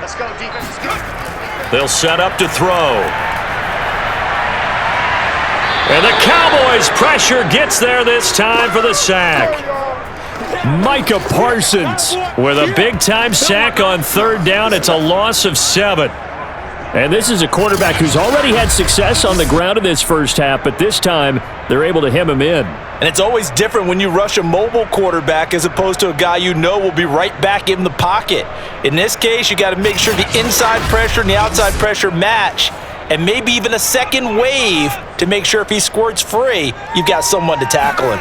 Let's go, defense. Let's go. They'll set up to throw. And the Cowboys' pressure gets there this time for the sack. Micah Parsons With a big-time sack on 3rd down, it's a loss of 7. And this is a quarterback who's already had success on the ground in this first half, but this time they're able to hem him in. And it's always different when you rush a mobile quarterback as opposed to a guy you know will be right back in the pocket. In this case, you got to make sure the inside pressure and the outside pressure match, and maybe even a second wave to make sure if he squirts free, you've got someone to tackle him.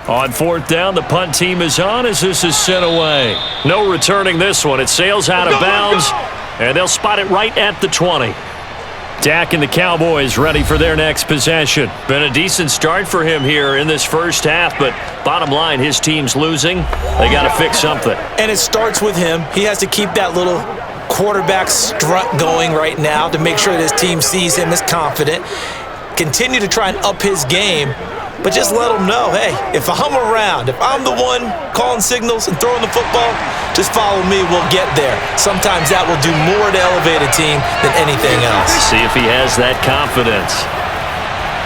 On 4th down, the punt team is on as this is sent away. No returning this one. It sails out of bounds, and they'll spot it right at the 20. Dak and the Cowboys ready for their next possession. Been a decent start for him here in this first half, but bottom line, his team's losing. They got to fix something. And it starts with him. He has to keep that little quarterback strut going right now to make sure that his team sees him as confident. Continue to try and up his game, but just let him know, hey, if I'm around, if I'm the one calling signals and throwing the football, just follow me, we'll get there. Sometimes that will do more to elevate a team than anything else. See if he has that confidence.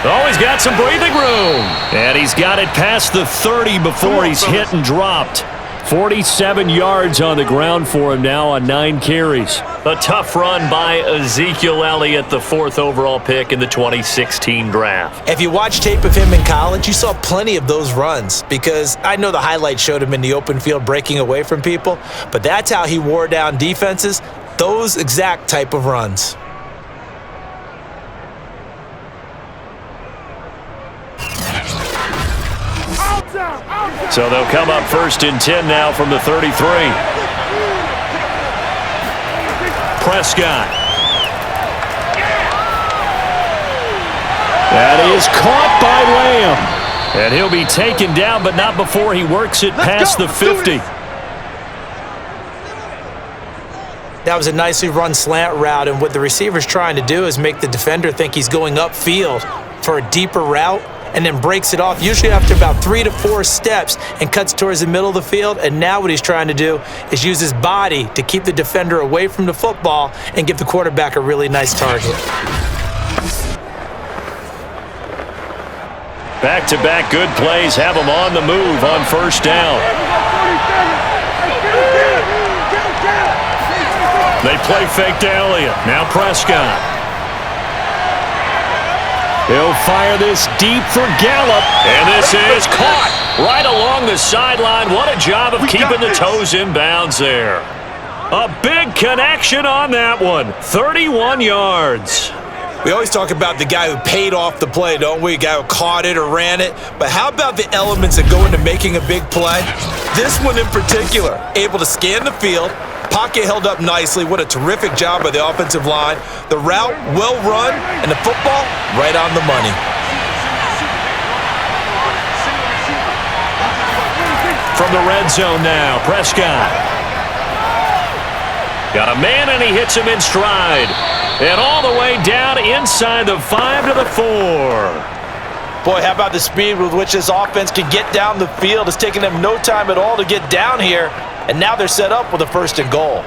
Oh, he's got some breathing room. And he's got it past the 30 before he's hit and dropped. 47 yards on the ground for him now on 9 carries. A tough run by Ezekiel Elliott, the 4th overall pick in the 2016 draft. If you watch tape of him in college, you saw plenty of those runs because I know the highlights showed him in the open field breaking away from people, but that's how he wore down defenses, those exact type of runs. So they'll come up 1st and 10 now from the 33. Prescott. That is caught by Lamb. And he'll be taken down, but not before he works it past the 50. That was a nicely run slant route, and what the receiver's trying to do is make the defender think he's going upfield for a deeper route, and then breaks it off, usually after about 3 to 4 steps, and cuts towards the middle of the field. And now what he's trying to do is use his body to keep the defender away from the football and give the quarterback a really nice target. Back-to-back good plays have them on the move on first down. They play fake to Elliott. Now Prescott. He'll fire this deep for Gallup. And this is caught right along the sideline. What a job of keeping the toes in bounds there. A big connection on that one. 31 yards. We always talk about the guy who paid off the play, don't we? The guy who caught it or ran it. But how about the elements that go into making a big play? This one in particular, able to scan the field, pocket held up nicely. What a terrific job by the offensive line. The route, well run, and the football, right on the money. From the red zone now, Prescott. Got a man, and he hits him in stride. And all the way down inside the 5 to the 4. Boy, how about the speed with which this offense can get down the field? It's taking them no time at all to get down here. And now they're set up with a 1st and goal.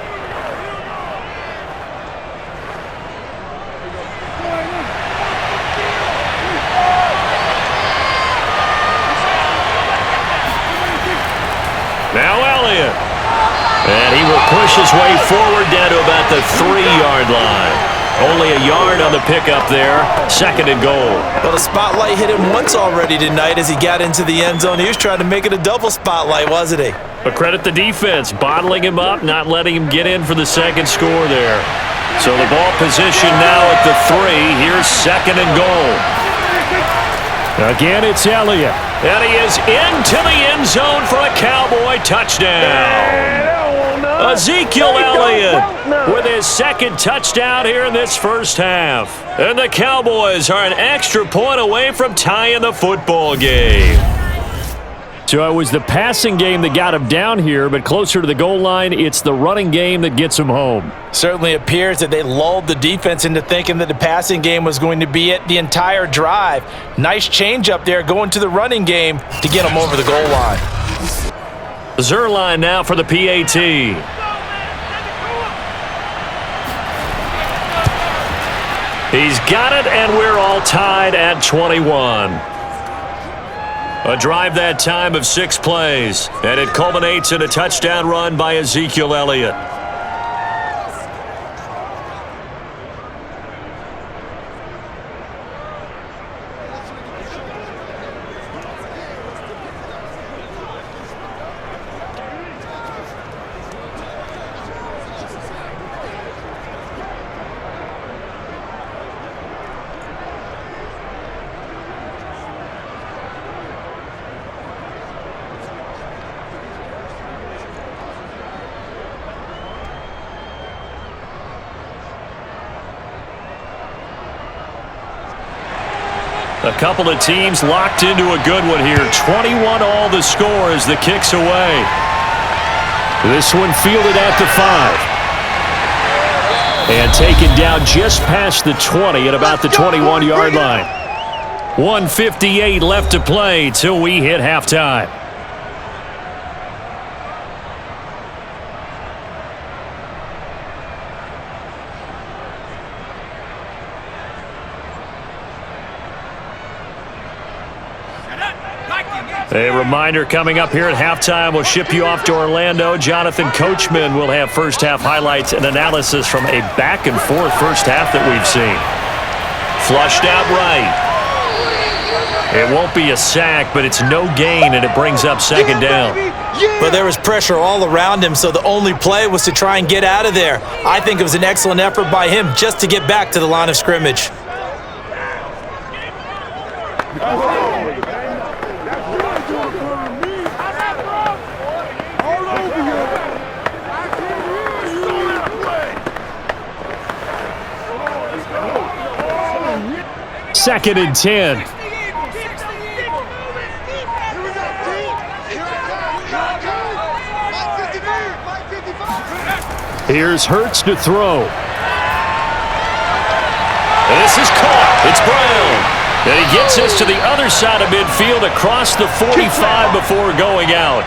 Now Elliott. And he will push his way forward down to about the 3-yard line. Only a yard on the pickup there. 2nd and goal. Well, the spotlight hit him once already tonight as he got into the end zone. He was trying to make it a double spotlight, wasn't he? But credit the defense, bottling him up, not letting him get in for the 2nd score there. So the ball position now at the 3. Here's 2nd and goal. Again, it's Elliott. And he is into the end zone for a Cowboy touchdown. Ezekiel Elliott with his 2nd touchdown here in this first half. And the Cowboys are an extra point away from tying the football game. So it was the passing game that got him down here, but closer to the goal line, it's the running game that gets him home. Certainly appears that they lulled the defense into thinking that the passing game was going to be it the entire drive. Nice change up there going to the running game to get him over the goal line. Zerline now for the PAT. He's got it, and we're all tied at 21. A drive that time of 6 plays, and it culminates in a touchdown run by Ezekiel Elliott. A couple of teams locked into a good one here. 21 all the score as the kick's away. This one fielded at the 5. And taken down just past the 20 at about the 21-yard line. 1:58 left to play till we hit halftime. A reminder coming up here at halftime. We'll ship you off to Orlando. Jonathan Coachman will have first half highlights and analysis from a back-and-forth first half that we've seen. Flushed out right. It won't be a sack, but it's no gain, and it brings up 2nd down. But there was pressure all around him, so the only play was to try and get out of there. I think it was an excellent effort by him just to get back to the line of scrimmage. Second and 10. Here's Hurts to throw. And this is caught. It's Brown. And he gets us to the other side of midfield across the 45 before going out.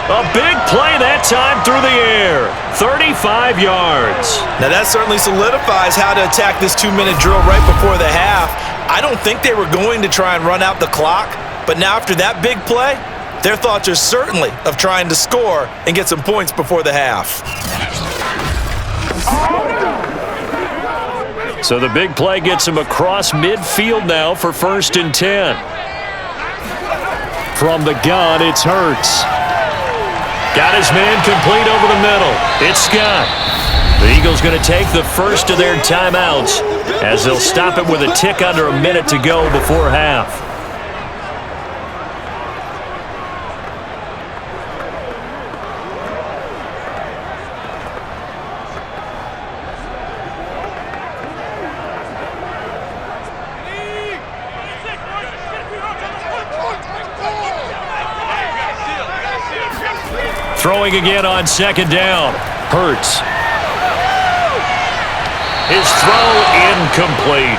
A big play that time through the air. 35 yards. Now that certainly solidifies how to attack this 2-minute drill right before the half. I don't think they were going to try and run out the clock. But now after that big play, their thoughts are certainly of trying to score and get some points before the half. So the big play gets him across midfield now for 1st and 10. From the gun, it's Hurts. Got his man complete over the middle. It's Scott. The Eagles going to take the first of their timeouts as they'll stop it with a tick under a minute to go before half. Throwing again on 2nd down. Hurts. His throw incomplete.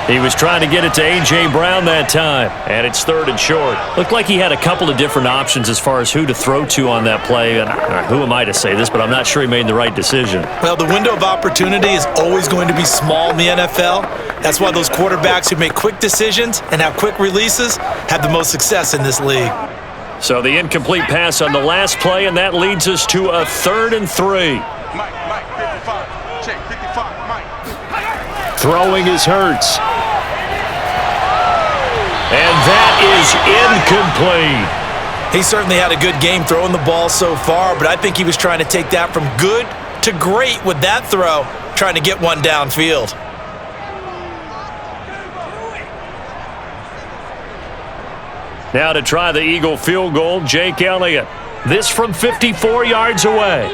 He was trying to get it to A.J. Brown that time, and it's 3rd and short. Looked like he had a couple of different options as far as who to throw to on that play. And who am I to say this, but I'm not sure he made the right decision. Well, the window of opportunity is always going to be small in the NFL. That's why those quarterbacks who make quick decisions and have quick releases have the most success in this league. So the incomplete pass on the last play, and that leads us to a 3rd and 3. Mike, 55. Check, 55, Mike. Throwing is Hurts. And that is incomplete. He certainly had a good game throwing the ball so far, but I think he was trying to take that from good to great with that throw, trying to get one downfield. Now to try the Eagle field goal, Jake Elliott. This from 54 yards away.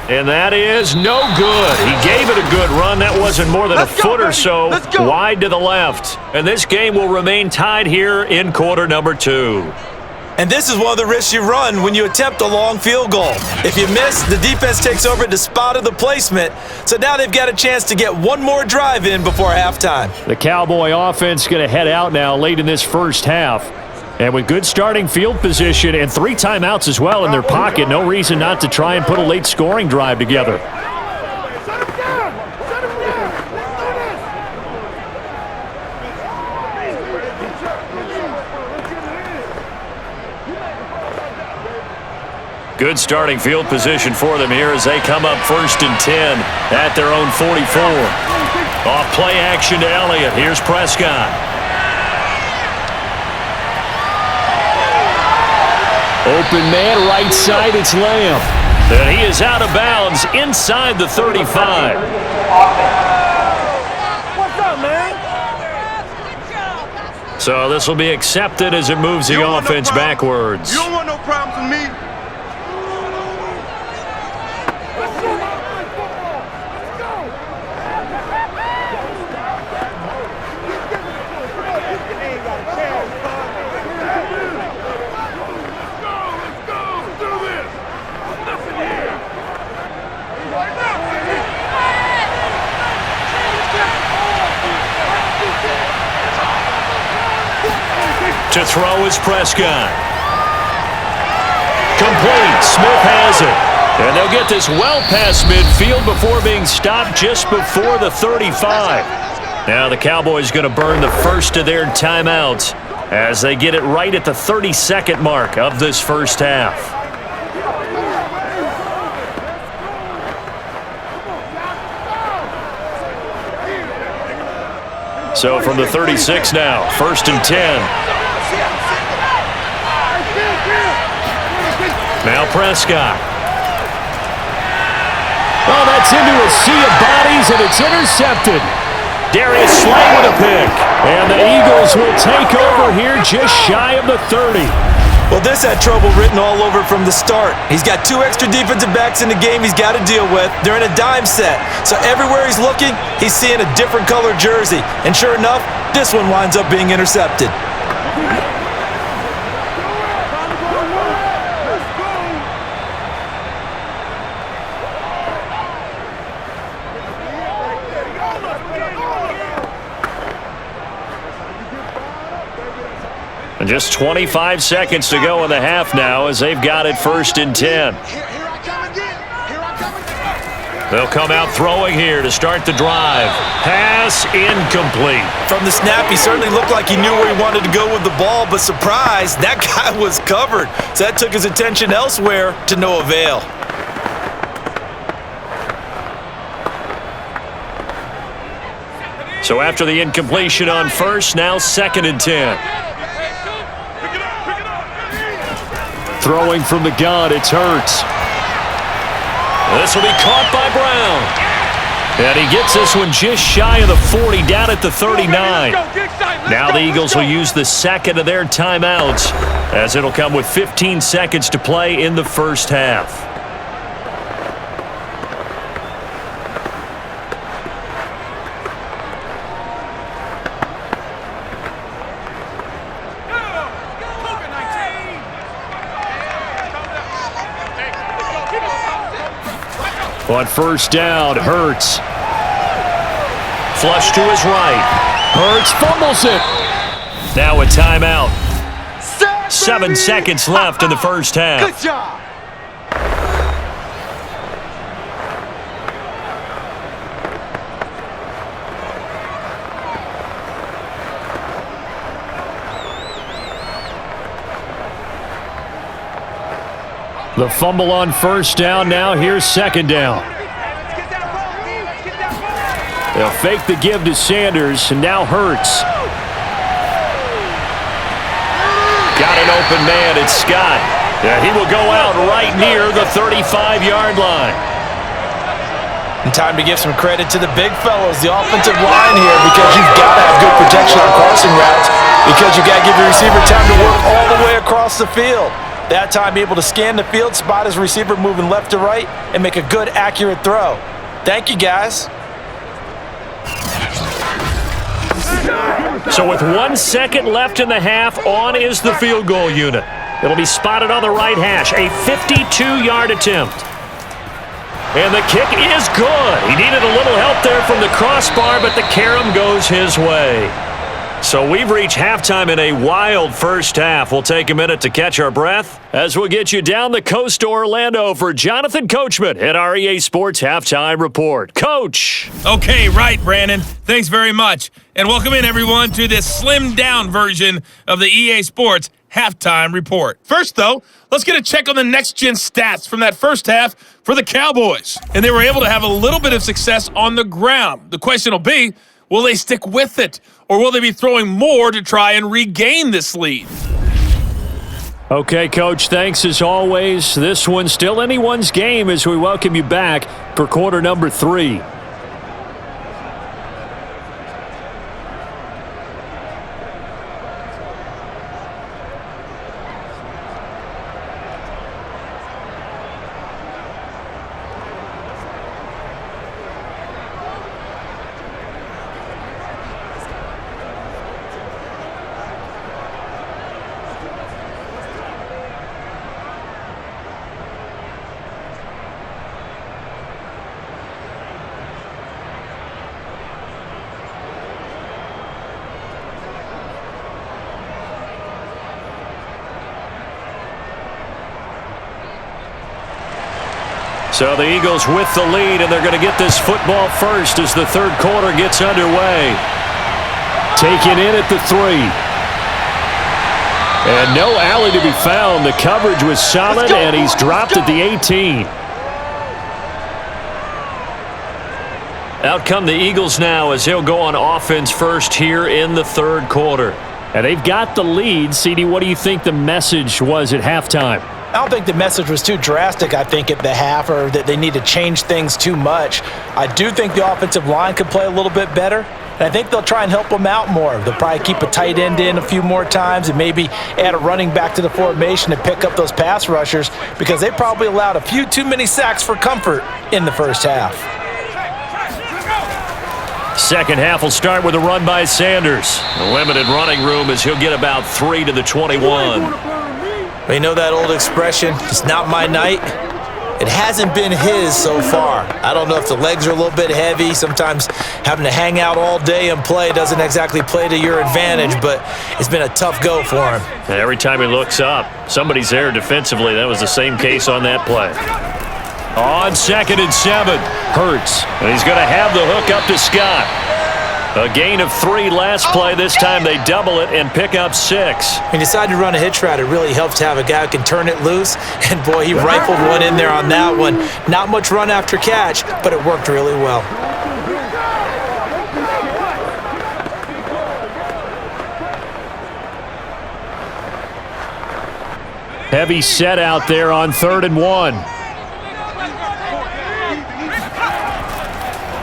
And that is no good. He gave it a good run. That wasn't more than a foot or so wide to the left. And this game will remain tied here in quarter number 2. And this is one of the risks you run when you attempt a long field goal. If you miss, the defense takes over at the spot of the placement. So now they've got a chance to get one more drive in before halftime. The Cowboy offense going to head out now late in this first half. And with good starting field position and 3 timeouts as well in their pocket, no reason not to try and put a late scoring drive together. Good starting field position for them here as they come up 1st and 10 at their own 44. Off play action to Elliott. Here's Prescott. Open man, right side, it's Lamb. And he is out of bounds inside the 35. What's up, man? So this will be accepted as it moves the offense backwards. You don't want no problems with me. To throw is Prescott. Complete. Smith has it. And they'll get this well past midfield before being stopped just before the 35. Now the Cowboys going to burn the first of their timeouts as they get it right at the 32nd mark of this first half. So from the 36 now, 1st and 10. Now Prescott. Oh, that's into a sea of bodies, and it's intercepted. Darius Slay with a pick. And the Eagles will take over here just shy of the 30. Well, this had trouble written all over from the start. He's got 2 extra defensive backs in the game he's got to deal with. They're in a dime set. So everywhere he's looking, he's seeing a different color jersey. And sure enough, this one winds up being intercepted. And just 25 seconds to go in the half now as they've got it 1st and 10. Here I come again. Here I come again. They'll come out throwing here to start the drive. Pass incomplete. From the snap, he certainly looked like he knew where he wanted to go with the ball, but surprise, that guy was covered. So that took his attention elsewhere to no avail. So after the incompletion on first, now 2nd and 10. Throwing from the gun, it's Hurts. This will be caught by Brown. And he gets this one just shy of the 40, down at the 39. Now the Eagles will use the second of their timeouts, as it'll come with 15 seconds to play in the first half. On first down, Hurts. Flush to his right. Hurts fumbles it. Now a timeout. 7 seconds left in the first half. Good job. The fumble on first down. Now here's second down. They'll fake the give to Sanders, and now Hurts. Got an open man. It's Scott. Yeah, he will go out right near the 35-yard line. And time to give some credit to the big fellows, the offensive line here, because you've got to have good protection on crossing routes, because you've got to give your receiver time to work all the way across the field. That time able to scan the field, spot his receiver moving left to right, and make a good, accurate throw. Thank you, guys. So with 1 second left in the half, on is the field goal unit. It'll be spotted on the right hash, a 52-yard attempt. And the kick is good. He needed a little help there from the crossbar, but the carom goes his way. So we've reached halftime in a wild first half. We'll take a minute to catch our breath as we'll get you down the coast to Orlando for Jonathan Coachman at our EA Sports Halftime Report. Coach! Okay, right, Brandon. Thanks very much. And welcome in, everyone, to this slimmed-down version of the EA Sports Halftime Report. First, though, let's get a check on the next-gen stats from that first half for the Cowboys. And they were able to have a little bit of success on the ground. The question will be, will they stick with it? Or will they be throwing more to try and regain this lead? Okay, Coach, thanks as always. This one's still anyone's game as we welcome you back for quarter number 3. So the Eagles with the lead, and they're going to get this football first as the third quarter gets underway. Taken in at the 3. And no alley to be found. The coverage was solid, and he's dropped at the 18. Out come the Eagles now as they'll go on offense first here in the third quarter. And they've got the lead. CD, what do you think the message was at halftime? I don't think the message was too drastic, I think, at the half, or that they need to change things too much. I do think the offensive line could play a little bit better, and I think they'll try and help them out more. They'll probably keep a tight end in a few more times and maybe add a running back to the formation to pick up those pass rushers, because they probably allowed a few too many sacks for comfort in the first half. Second half will start with a run by Sanders. A limited running room as he'll get about 3 to the 21. You know that old expression, it's not my night? It hasn't been his so far. I don't know if the legs are a little bit heavy. Sometimes having to hang out all day and play doesn't exactly play to your advantage, but it's been a tough go for him. And every time he looks up, somebody's there defensively. That was the same case on that play. On 2nd and 7, Hurts. And he's going to have the hook up to Scott. A gain of 3 last play. This time they double it and pick up 6. When you decide to run a hitch route, it really helps to have a guy who can turn it loose. And, boy, he rifled one in there on that one. Not much run after catch, but it worked really well. Heavy set out there on 3rd and 1.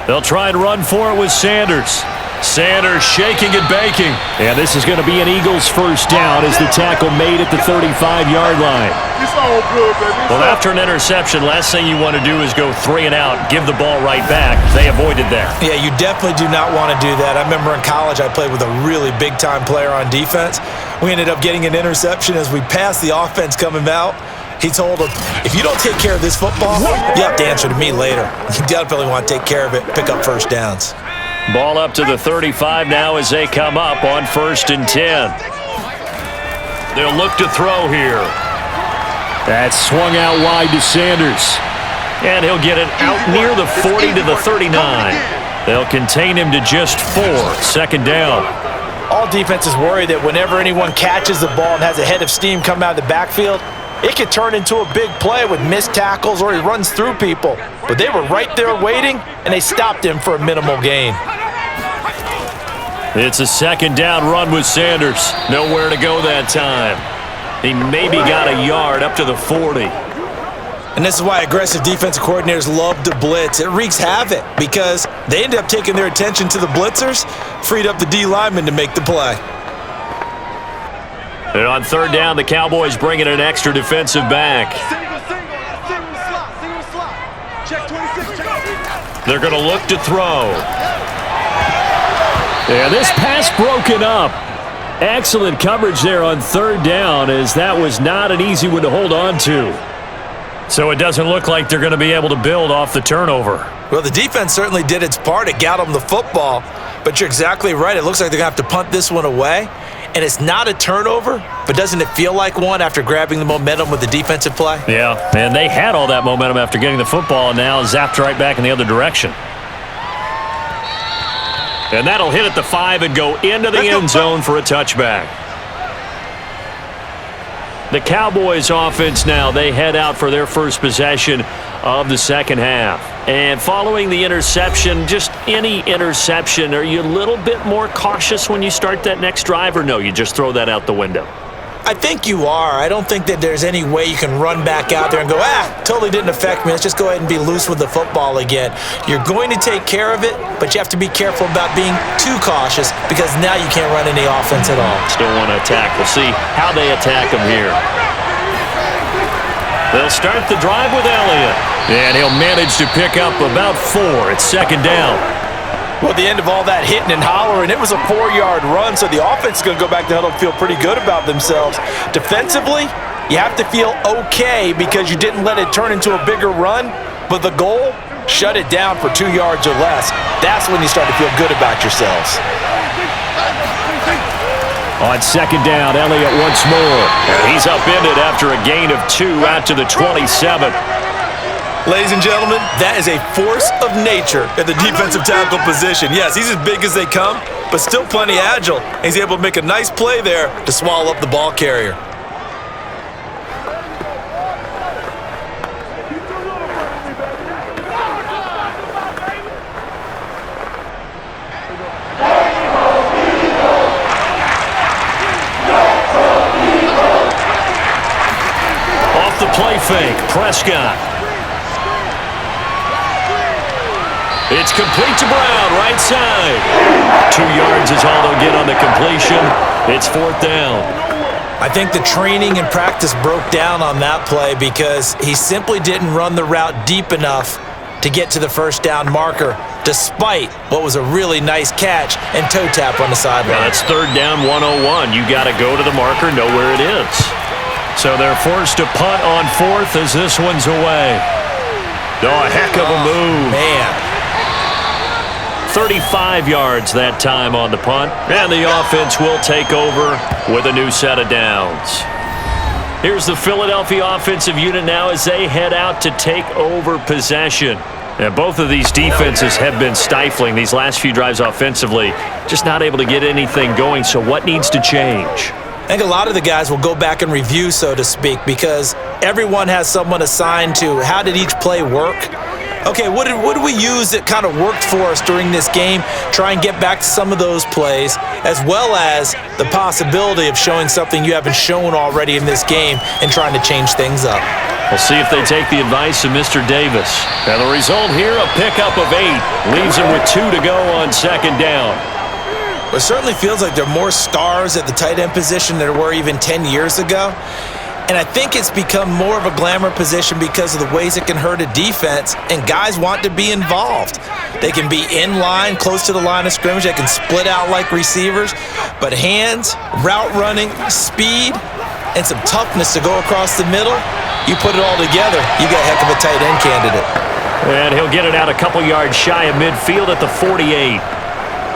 They'll try and run for it with Sanders. Sanders shaking and baking. And this is going to be an Eagles first down as the tackle made at the 35-yard line. It's all good, baby. Well, after an interception, last thing you want to do is go 3 and out, give the ball right back. They avoided that. Yeah, you definitely do not want to do that. I remember in college I played with a really big-time player on defense. We ended up getting an interception as we passed the offense coming out. He told him, if you don't take care of this football, you have to answer to me later. You definitely want to take care of it, pick up first downs. Ball up to the 35 now as they come up on 1st and 10. They'll look to throw here. That's swung out wide to Sanders. And he'll get it out near the 40 to the 39. They'll contain him to just 4. 2nd down. All defenses worry that whenever anyone catches the ball and has a head of steam come out of the backfield, it could turn into a big play with missed tackles or he runs through people. But they were right there waiting, and they stopped him for a minimal gain. It's a 2nd down run with Sanders. Nowhere to go that time. He maybe got a yard up to the 40. And this is why aggressive defensive coordinators love to blitz. It wreaks havoc because they end up taking their attention to the blitzers, freed up the D lineman to make the play. And on 3rd down, the Cowboys bring in an extra defensive back. Single slot. Check 26, check. They're going to look to throw. Yeah, this pass broken up. Excellent coverage there on 3rd down, as that was not an easy one to hold on to. So it doesn't look like they're going to be able to build off the turnover. Well, the defense certainly did its part. It got them the football. But you're exactly right. It looks like they're going to have to punt this one away. And it's not a turnover, but doesn't it feel like one after grabbing the momentum with the defensive play? Yeah, and they had all that momentum after getting the football and now zapped right back in the other direction. And that'll hit at the 5 and go into the end zone for a touchback. The Cowboys offense now, they head out for their first possession of the 2nd half. And following the interception, just any interception, are you a little bit more cautious when you start that next drive, or no, you just throw that out the window? I think you are. I don't think that there's any way you can run back out there and go, totally didn't affect me. Let's just go ahead and be loose with the football again. You're going to take care of it, but you have to be careful about being too cautious because now you can't run any offense at all. Still want to attack. We'll see how they attack them here. They'll start the drive with Elliott. And he'll manage to pick up about 4. It's 2nd down. Well, at the end of all that hitting and hollering, it was a 4-yard run, so the offense is going to go back to huddle and feel pretty good about themselves. Defensively, you have to feel okay because you didn't let it turn into a bigger run, but the goal, shut it down for 2 yards or less. That's when you start to feel good about yourselves. On 2nd down, Elliott once more. And he's upended after a gain of 2 out to the 27. Ladies and gentlemen, that is a force of nature at the defensive tackle position. Yes, he's as big as they come, but still plenty agile. He's able to make a nice play there to swallow up the ball carrier. Off the play fake, Prescott. It's complete to Brown, right side. 2 yards is all they'll get on the completion. It's 4th down. I think the training and practice broke down on that play because he simply didn't run the route deep enough to get to the first down marker, despite what was a really nice catch and toe tap on the sideline. Well, that's 3rd down 101. You got to go to the marker, know where it is. So they're forced to punt on 4th as this one's away. Oh, a heck of a move. Man. 35 yards that time on the punt, and the offense will take over with a new set of downs. Here's the Philadelphia offensive unit now as they head out to take over possession. And both of these defenses have been stifling these last few drives offensively, just not able to get anything going. So what needs to change? I think a lot of the guys will go back and review, so to speak, because everyone has someone assigned to how did each play work. Okay, what did we use that kind of worked for us during this game? Try and get back to some of those plays, as well as the possibility of showing something you haven't shown already in this game and trying to change things up. We'll see if they take the advice of Mr. Davis. And the result here, a pickup of 8. Leaves him with 2 to go on second down. It certainly feels like there are more stars at the tight end position than there were even 10 years ago. And I think it's become more of a glamour position because of the ways it can hurt a defense, and guys want to be involved. They can be in line, close to the line of scrimmage. They can split out like receivers. But hands, route running, speed, and some toughness to go across the middle, you put it all together, you got a heck of a tight end candidate. And he'll get it out a couple yards shy of midfield at the 48.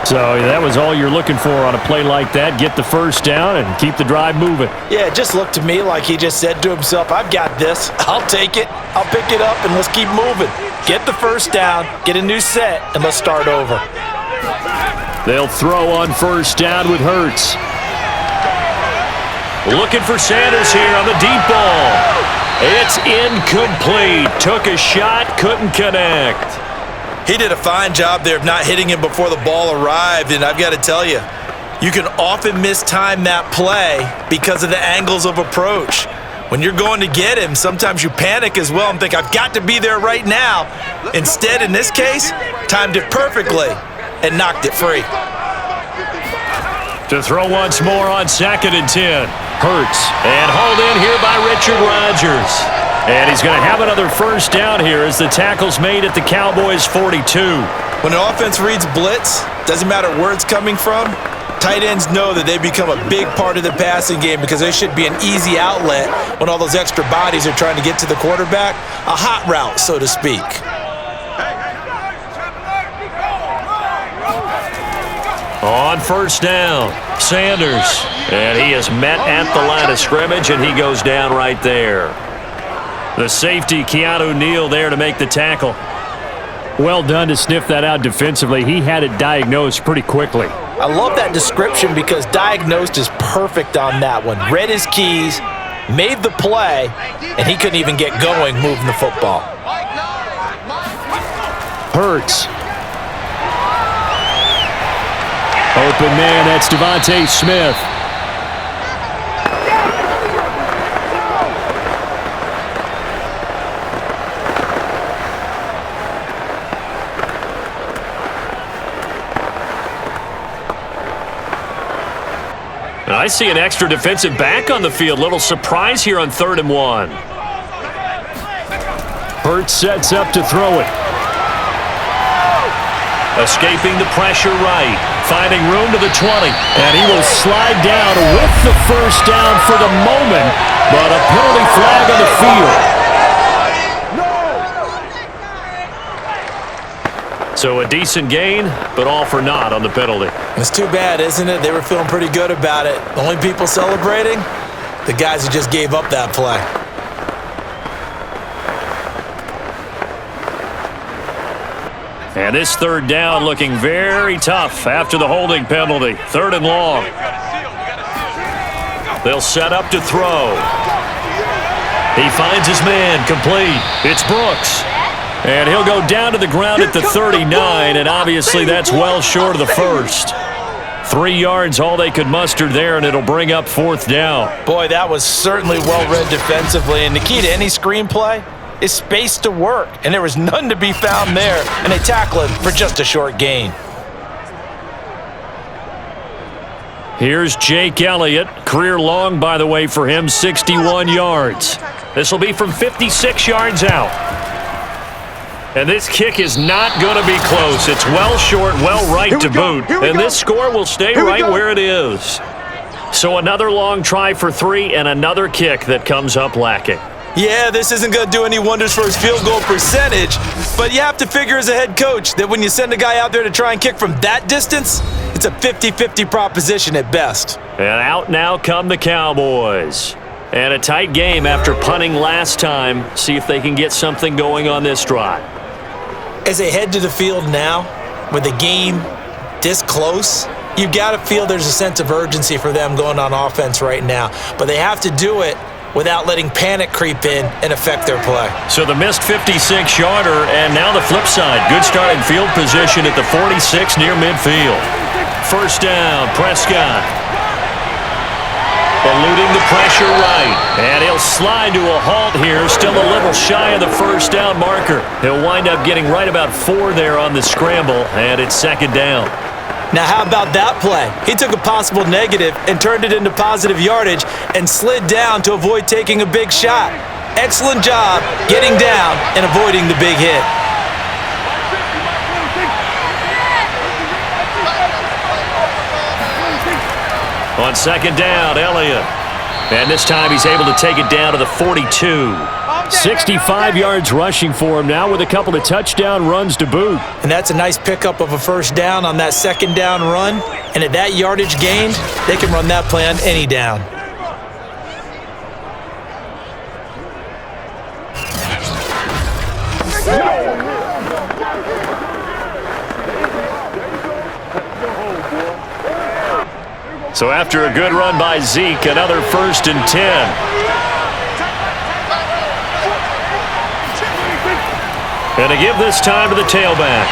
So that was all you're looking for on a play like that. Get the first down and keep the drive moving. Yeah, it just looked to me like he just said to himself, I've got this. I'll take it. I'll pick it up, and let's keep moving. Get the first down, get a new set, and let's start over. They'll throw on first down with Hurts. Looking for Sanders here on the deep ball. It's incomplete. Took a shot, couldn't connect. He did a fine job there of not hitting him before the ball arrived, and I've got to tell you, you can often mistime that play because of the angles of approach. When you're going to get him, sometimes you panic as well and think, I've got to be there right now. Instead, in this case, timed it perfectly and knocked it free. To throw once more on 2nd and 10. Hurts, and hauled in here by Richard Rodgers. And he's going to have another first down here as the tackle's made at the Cowboys' 42. When an offense reads blitz, doesn't matter where it's coming from, tight ends know that they become a big part of the passing game because they should be an easy outlet when all those extra bodies are trying to get to the quarterback. A hot route, so to speak. On first down, Sanders. And he is met at the line of scrimmage, and he goes down right there. The safety, Keanu Neal, there to make the tackle. Well done to sniff that out defensively. He had it diagnosed pretty quickly. I love that description because diagnosed is perfect on that one. Read his keys, made the play, and he couldn't even get going moving the football. Hurts. Open man, that's Devontae Smith. I see an extra defensive back on the field. Little surprise here on 3rd and 1. Hurts sets up to throw it. Escaping the pressure right. Finding room to the 20. And he will slide down with the first down for the moment, but a penalty flag on the field. So a decent gain, but all for naught on the penalty. It's too bad, isn't it? They were feeling pretty good about it. The only people celebrating, the guys who just gave up that play. And this 3rd down looking very tough after the holding penalty. 3rd and long. They'll set up to throw. He finds his man, complete. It's Brooks. And he'll go down to the ground at the 39, and obviously that's well short of the first. 3 yards, all they could muster there, and it'll bring up 4th down. Boy, that was certainly well-read defensively, and the key to any screenplay is space to work, and there was none to be found there, and they tackle him for just a short gain. Here's Jake Elliott. Career long, by the way, for him, 61 yards. This will be from 56 yards out. And this kick is not going to be close. It's well short, well right to boot. And this score will stay right where it is. So another long try for 3 and another kick that comes up lacking. Yeah, this isn't going to do any wonders for his field goal percentage, but you have to figure as a head coach that when you send a guy out there to try and kick from that distance, it's a 50-50 proposition at best. And out now come the Cowboys. And a tight game after punting last time. See if they can get something going on this drive. As they head to the field now, with the game this close, you've got to feel there's a sense of urgency for them going on offense right now. But they have to do it without letting panic creep in and affect their play. So the missed 56-yarder, and now the flip side. Good starting field position at the 46 near midfield. First down, Prescott. Eluding the pressure right. And he'll slide to a halt here, still a little shy of the first down marker. He'll wind up getting right about 4 there on the scramble, and it's second down. Now, how about that play? He took a possible negative and turned it into positive yardage and slid down to avoid taking a big shot. Excellent job getting down and avoiding the big hit. On second down, Elliott. And this time he's able to take it down to the 42. 65 yards rushing for him now with a couple of touchdown runs to boot. And that's a nice pickup of a first down on that second down run. And at that yardage gained, they can run that play on any down. So after a good run by Zeke, another 1st and 10. And to give this time to the tailback.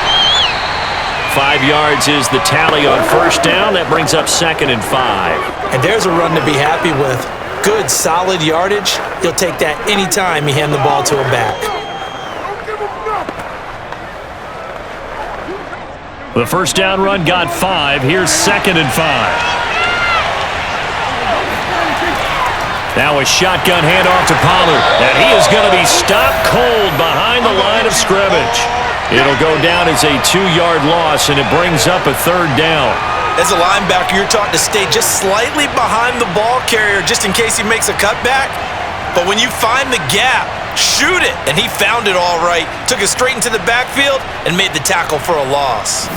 5 yards is the tally on first down. That brings up 2nd and 5. And there's a run to be happy with. Good, solid yardage. He'll take that anytime you hand the ball to him back. The first down run got 5. Here's 2nd and 5. Now a shotgun handoff to Pollard, and he is going to be stopped cold behind the line of scrimmage. It'll go down as a 2-yard loss, and it brings up a 3rd down. As a linebacker, you're taught to stay just slightly behind the ball carrier just in case he makes a cutback. But when you find the gap, shoot it. And he found it all right, took it straight into the backfield, and made the tackle for a loss.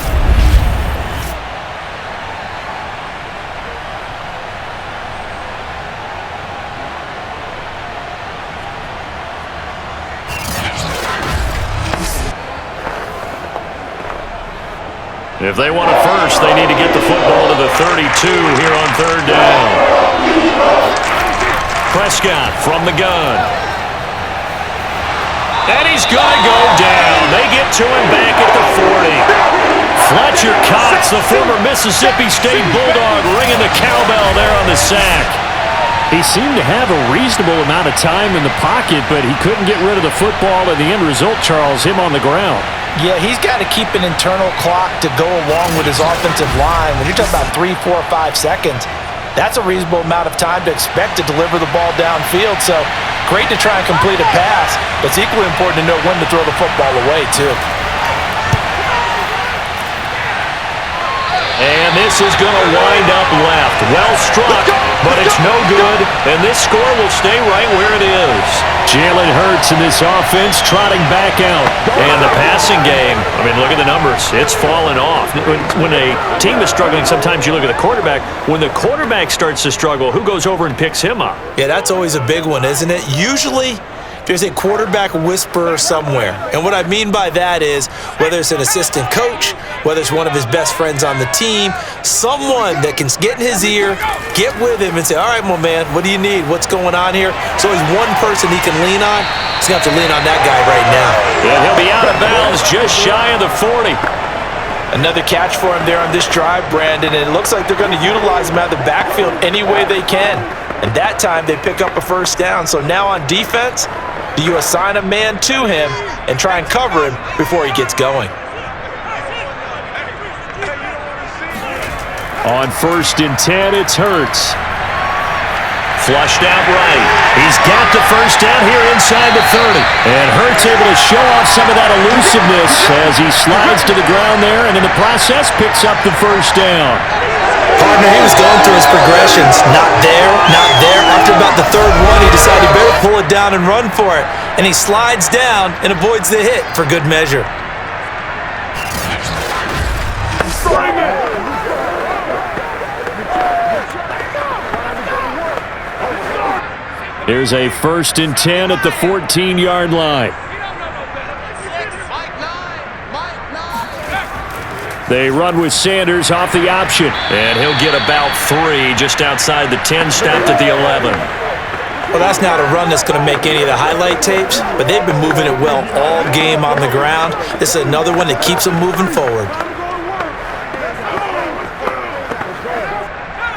If they want a first, they need to get the football to the 32 here on 3rd down. Prescott from the gun. And he's going to go down. They get to him back at the 40. Fletcher Cox, the former Mississippi State Bulldog, ringing the cowbell there on the sack. He seemed to have a reasonable amount of time in the pocket, but he couldn't get rid of the football, and the end result, Charles, him on the ground. Yeah, he's got to keep an internal clock to go along with his offensive line. When you're talking about 3, 4, 5 seconds, that's a reasonable amount of time to expect to deliver the ball downfield. So great to try and complete a pass, but it's equally important to know when to throw the football away, too. And this is going to wind up left. Well struck, but it's no good, and this score will stay right where it is. Jalen Hurts in this offense trotting back out. And the passing game, I mean, look at the numbers. It's fallen off. When a team is struggling, sometimes you look at the quarterback. When the quarterback starts to struggle, who goes over and picks him up? Yeah, that's always a big one, isn't it? Usually, there's a quarterback whisperer somewhere. And what I mean by that is, whether it's an assistant coach, whether it's one of his best friends on the team, someone that can get in his ear, get with him and say, all right, my man, what do you need? What's going on here? So he's one person he can lean on. He's going to have to lean on that guy right now. And he'll be out of bounds just shy of the 40. Another catch for him there on this drive, Brandon. And it looks like they're going to utilize him out of the backfield any way they can. And that time they pick up a first down. So now on defense, do you assign a man to him and try and cover him before he gets going? On 1st and 10, it's Hurts. Flushed out right. He's got the first down here inside the 30. And Hurts able to show off some of that elusiveness as he slides to the ground there, and in the process picks up the first down. Partner, he was going through his progressions. Not there, not there. After about the 3rd one, he decided he better pull it down and run for it. And he slides down and avoids the hit for good measure. Here's a 1st and 10 at the 14-yard line. They run with Sanders off the option. And he'll get about 3 just outside the 10, stopped at the 11. Well, that's not a run that's going to make any of the highlight tapes, but they've been moving it well all game on the ground. This is another one that keeps them moving forward.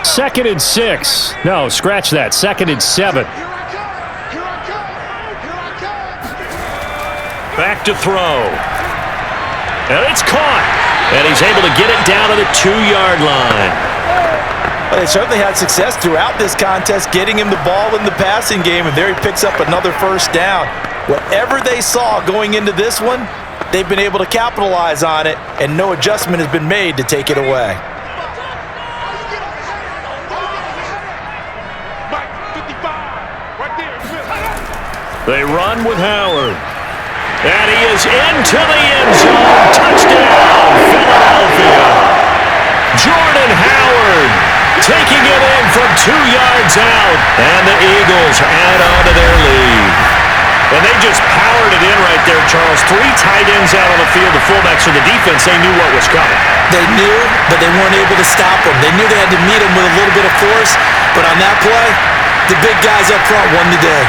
2nd and 6. No, scratch that. 2nd and 7. Back to throw. And it's caught. And he's able to get it down to the 2-yard line. Well, they certainly had success throughout this contest getting him the ball in the passing game, and there he picks up another 1st down. Whatever they saw going into this one, they've been able to capitalize on it, and no adjustment has been made to take it away. They run with Howard. And he is into the end zone. Touchdown, Philadelphia. Jordan Howard taking it in from 2 yards out. And the Eagles add on to their lead. And they just powered it in right there, Charles. 3 tight ends out on the field. The fullbacks of the defense, they knew what was coming. They knew, but they weren't able to stop them. They knew they had to meet them with a little bit of force. But on that play, the big guys up front won the day.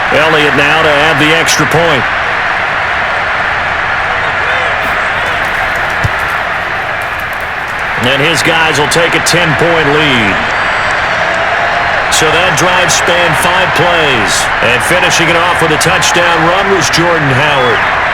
Elliott now to add the extra point. And his guys will take a 10-point lead. So that drive spanned 5 plays. And finishing it off with a touchdown run was Jordan Howard.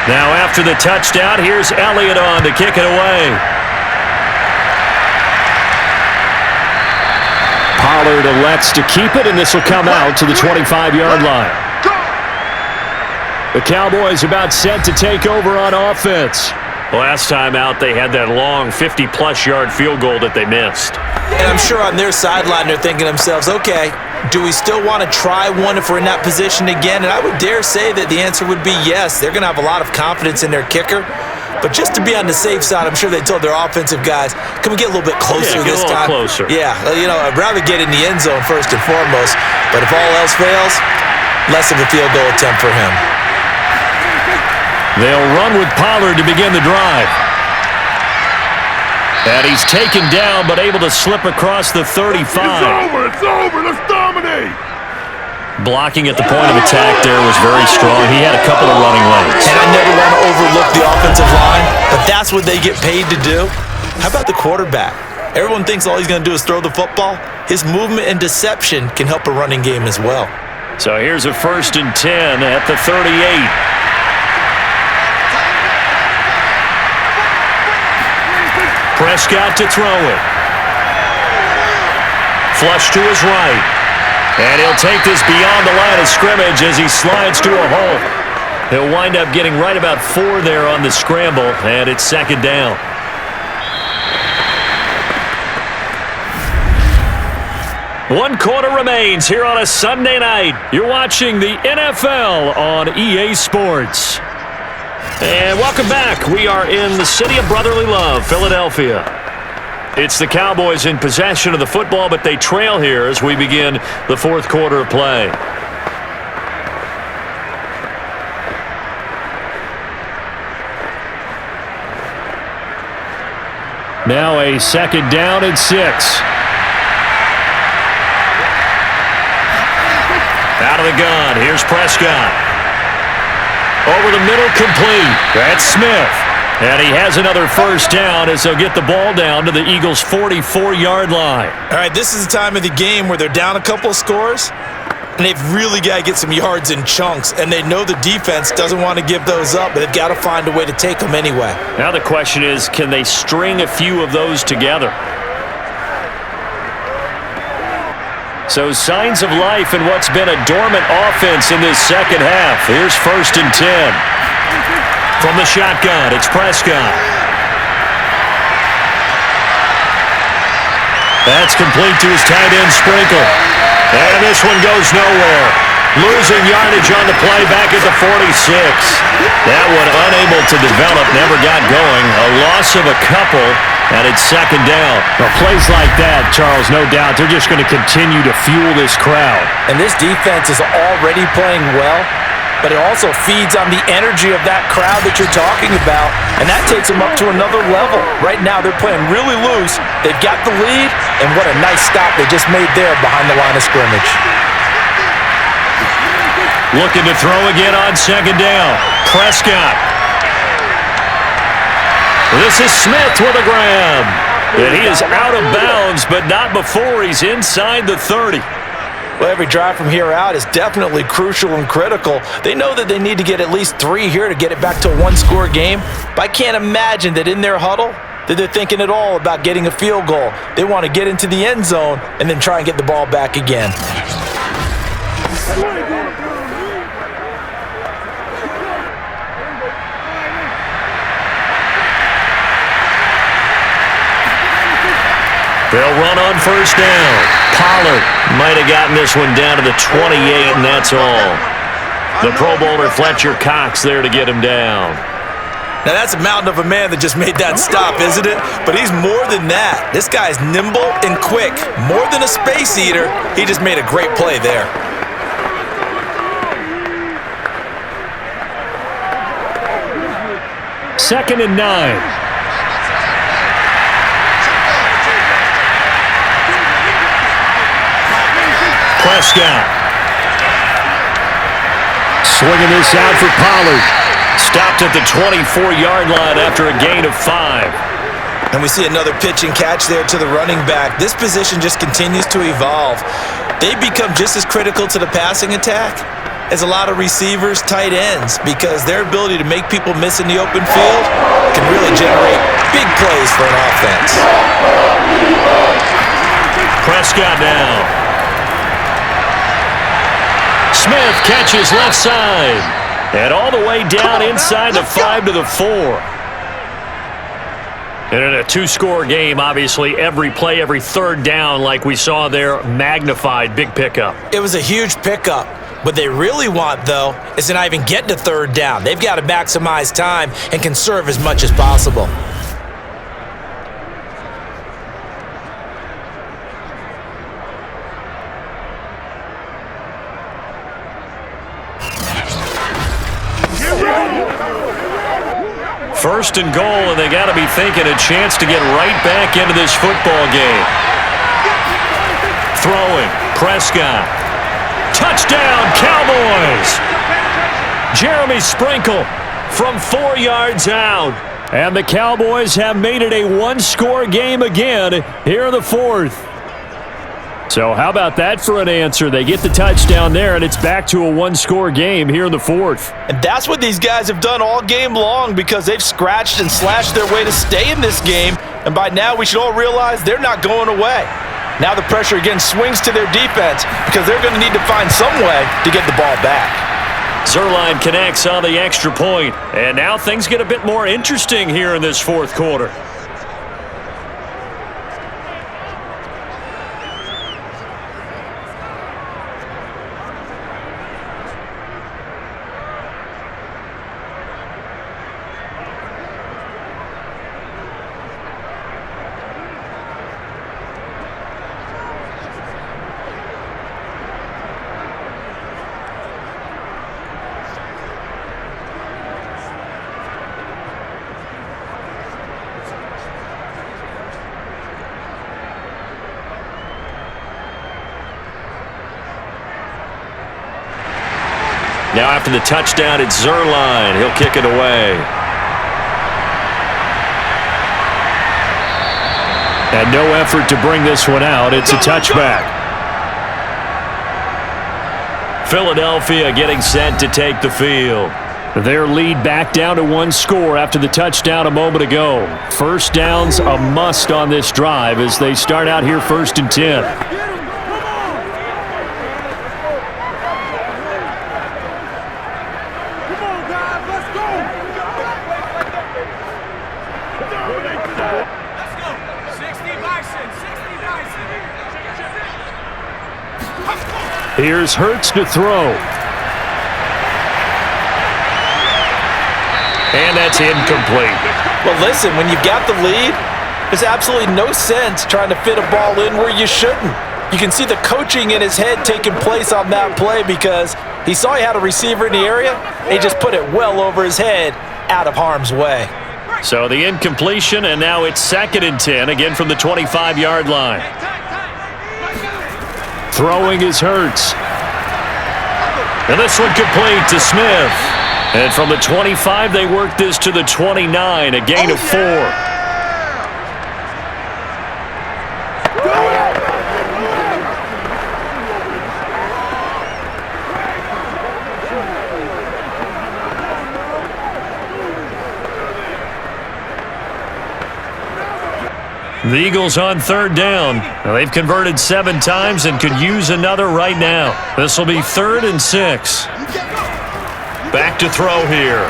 Now after the touchdown, here's Elliott on to kick it away. Pollard elects to keep it, and this will come out to the 25-yard line. The Cowboys about set to take over on offense. Last time out, they had that long 50-plus yard field goal that they missed. And I'm sure on their sideline they're thinking to themselves, okay, do we still want to try one if we're in that position again? And I would dare say that the answer would be yes. They're going to have a lot of confidence in their kicker. But just to be on the safe side, I'm sure they told their offensive guys, can we get a little bit closer this time? Closer. Yeah, you know, I'd rather get in the end zone first and foremost. But if all else fails, less of a field goal attempt for him. They'll run with Pollard to begin the drive. And he's taken down, but able to slip across the 35. It's over, let's dominate. Blocking at the point of attack there was very strong. He had a couple of running lanes. And I never want to overlook the offensive line, but that's what they get paid to do. How about the quarterback? Everyone thinks all he's going to do is throw the football. His movement and deception can help a running game as well. So here's a 1st and 10 at the 38. Prescott to throw it. Flush to his right. And he'll take this beyond the line of scrimmage as he slides to a hole. He'll wind up getting right about 4 there on the scramble, and it's 2nd down. One quarter remains here on a Sunday night. You're watching the NFL on EA Sports. And welcome back. We are in the city of brotherly love, Philadelphia. It's the Cowboys in possession of the football, but they trail here as we begin the 4th quarter of play. Now a 2nd down and 6. Out of the gun. Here's Prescott. Over the middle, complete. That's Smith. And he has another 1st down as they'll get the ball down to the Eagles' 44-yard line. All right, this is the time of the game where they're down a couple of scores. And they've really got to get some yards in chunks, and they know the defense doesn't want to give those up, but they've got to find a way to take them anyway. Now the question is, can they string a few of those together? So signs of life in what's been a dormant offense in this second half. Here's 1st and 10. From the shotgun, it's Prescott. That's complete to his tight end, Sprinkle. And this one goes nowhere. Losing yardage on the play back at the 46. That one unable to develop, never got going. A loss of a couple, and it's 2nd down. Well, plays like that, Charles, no doubt, they're just going to continue to fuel this crowd. And this defense is already playing well, but it also feeds on the energy of that crowd that you're talking about, and that takes them up to another level. Right now, they're playing really loose. They've got the lead, and what a nice stop they just made there behind the line of scrimmage. Looking to throw again on 2nd down. Prescott. This is Smith with a grab. And he is out of bounds, but not before he's inside the 30. Well, every drive from here out is definitely crucial and critical. They know that they need to get at least 3 here to get it back to a one-score game. But I can't imagine that in their huddle that they're thinking at all about getting a field goal. They want to get into the end zone and then try and get the ball back again. They'll run on 1st down. Pollard might have gotten this one down to the 28, and that's all. The Pro Bowler Fletcher Cox there to get him down. Now that's a mountain of a man that just made that stop, isn't it? But he's more than that. This guy's nimble and quick. More than a space eater, he just made a great play there. Second and 9. Prescott. Swinging this out for Pollard. Stopped at the 24-yard line after a gain of 5. And we see another pitch and catch there to the running back. This position just continues to evolve. They become just as critical to the passing attack as a lot of receivers, tight ends, because their ability to make people miss in the open field can really generate big plays for an offense. Prescott now. Smith catches left side. And all the way down inside the 5 to the 4. And in a 2-score game, obviously, every play, every 3rd down, like we saw there, magnified. Big pickup. It was a huge pickup. What they really want, though, is to not even get to 3rd down. They've got to maximize time and conserve as much as possible. First and goal, and they got to be thinking a chance to get right back into this football game. Throwing, Prescott. Touchdown, Cowboys! Jeremy Sprinkle from 4 yards out. And the Cowboys have made it a one-score game again here in the 4th. So how about that for an answer? They get the touchdown there, and it's back to a one-score game here in the 4th. And that's what these guys have done all game long, because they've scratched and slashed their way to stay in this game. And by now, we should all realize they're not going away. Now the pressure again swings to their defense, because they're going to need to find some way to get the ball back. Zuerlein connects on the extra point, and now things get a bit more interesting here in this 4th quarter. Now after the touchdown, it's Zuerlein. He'll kick it away. And no effort to bring this one out. It's a touchback. Philadelphia getting set to take the field. Their lead back down to one score after the touchdown a moment ago. First down's a must on this drive as they start out here 1st and 10. Here's Hurts to throw. And that's incomplete. Well, listen, when you've got the lead, there's absolutely no sense trying to fit a ball in where you shouldn't. You can see the coaching in his head taking place on that play because he saw he had a receiver in the area. He just put it well over his head, out of harm's way. So the incompletion, and now it's 2nd and 10, again from the 25-yard line. Throwing is Hurts. And this one complete to Smith. And from the 25, they work this to the 29, a gain of 4. The Eagles on 3rd down. Now they've converted 7 times and could use another right now. This will be 3rd and 6. Back to throw here.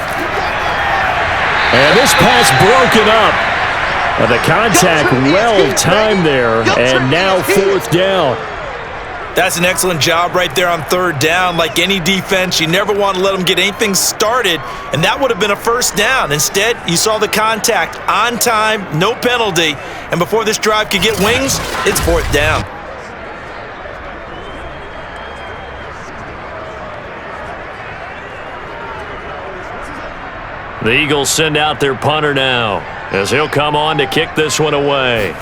And this pass broken up. The contact well timed there, and now 4th down. That's an excellent job right there on 3rd down. Like any defense, you never want to let them get anything started, and that would have been a 1st down. Instead, you saw the contact on time, no penalty, and before this drive could get wings, it's 4th down. The Eagles send out their punter now as he'll come on to kick this one away.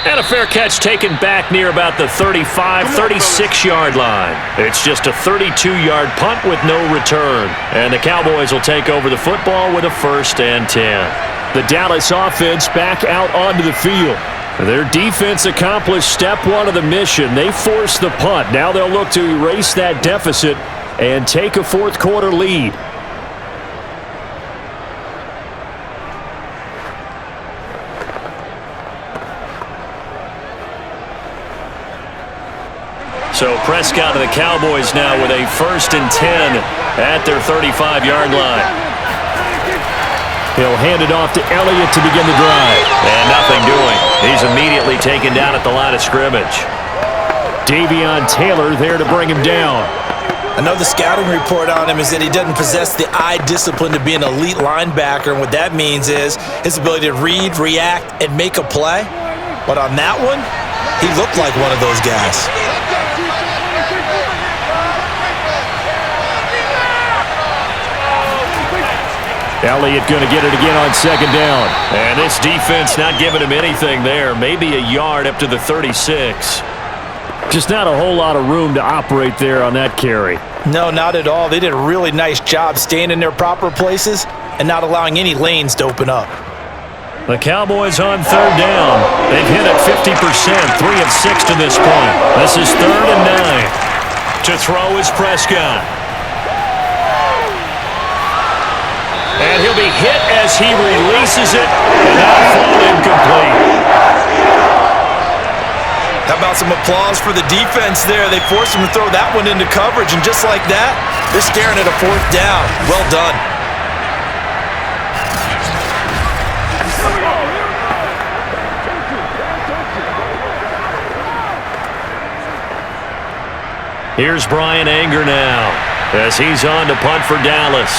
And a fair catch taken back near about the 35, 36-yard line. It's just a 32-yard punt with no return. And the Cowboys will take over the football with a 1st and 10. The Dallas offense back out onto the field. Their defense accomplished step 1 of the mission. They forced the punt. Now they'll look to erase that deficit and take a 4th quarter lead. So Prescott of the Cowboys now with a 1st and 10 at their 35-yard line. He'll hand it off to Elliott to begin the drive. And nothing doing. He's immediately taken down at the line of scrimmage. Davion Taylor there to bring him down. I know the scouting report on him is that he doesn't possess the eye discipline to be an elite linebacker, and what that means is his ability to read, react, and make a play. But on that one, he looked like one of those guys. Elliott going to get it again on 2nd down. And this defense not giving him anything there. Maybe a yard up to the 36. Just not a whole lot of room to operate there on that carry. No, not at all. They did a really nice job staying in their proper places and not allowing any lanes to open up. The Cowboys on 3rd down. They've hit at 50%, 3 of 6 to this point. This is 3rd and 9. To throw is Prescott. And he'll be hit as he releases it, and that'll fall incomplete. How about some applause for the defense there? They forced him to throw that one into coverage, and just like that, they're staring at a 4th down. Well done. Here's Brian Anger now as he's on to punt for Dallas.